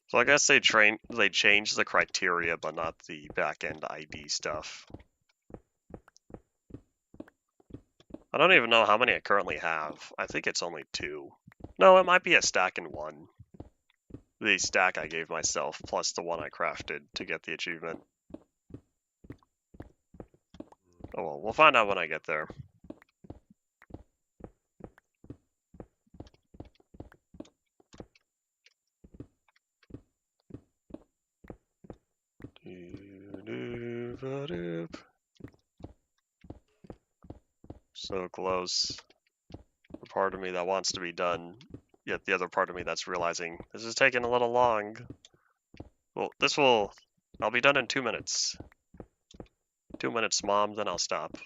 A: So I guess they changed the criteria, but not the back-end ID stuff. I don't even know how many I currently have. I think it's only 2. No, it might be a stack in 1. The stack I gave myself, plus the one I crafted to get the achievement. Oh well, we'll find out when I get there. So close. The part of me that wants to be done, yet the other part of me that's realizing this is taking a little long. Well, I'll be done in 2 minutes. 2 minutes, Mom, then I'll stop.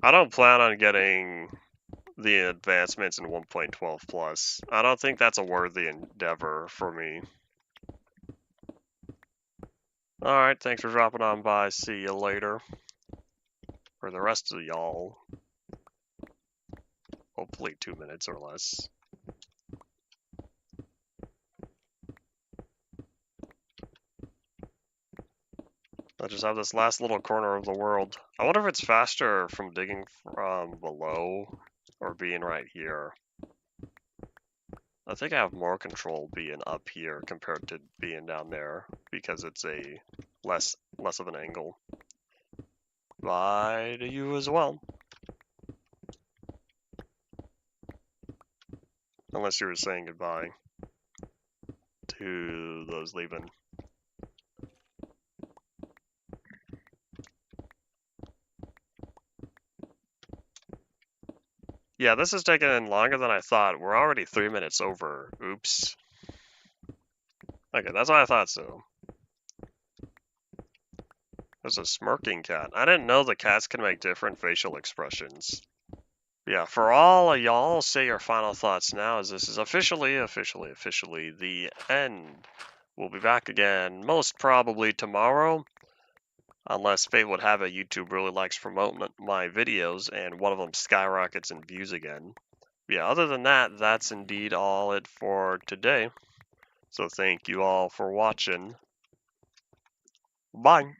A: I don't plan on getting the advancements in 1.12 plus. I don't think that's a worthy endeavor for me. Alright, thanks for dropping on by. See you later. For the rest of y'all. Hopefully 2 minutes or less. I just have this last little corner of the world. I wonder if it's faster from digging from below or being right here. I think I have more control being up here compared to being down there because it's a less of an angle. Bye to you as well. Unless you were saying goodbye to those leaving. Yeah, this is taking longer than I thought. We're already 3 minutes over. Oops. Okay, that's what I thought so. There's a smirking cat. I didn't know the cats can make different facial expressions. Yeah, for all of y'all, say your final thoughts now, as this is officially the end. We'll be back again, most probably tomorrow, unless fate would have it YouTube really likes promoting my videos, and one of them skyrockets in views again. Yeah, other than that, that's indeed all it for today. So thank you all for watching. Bye.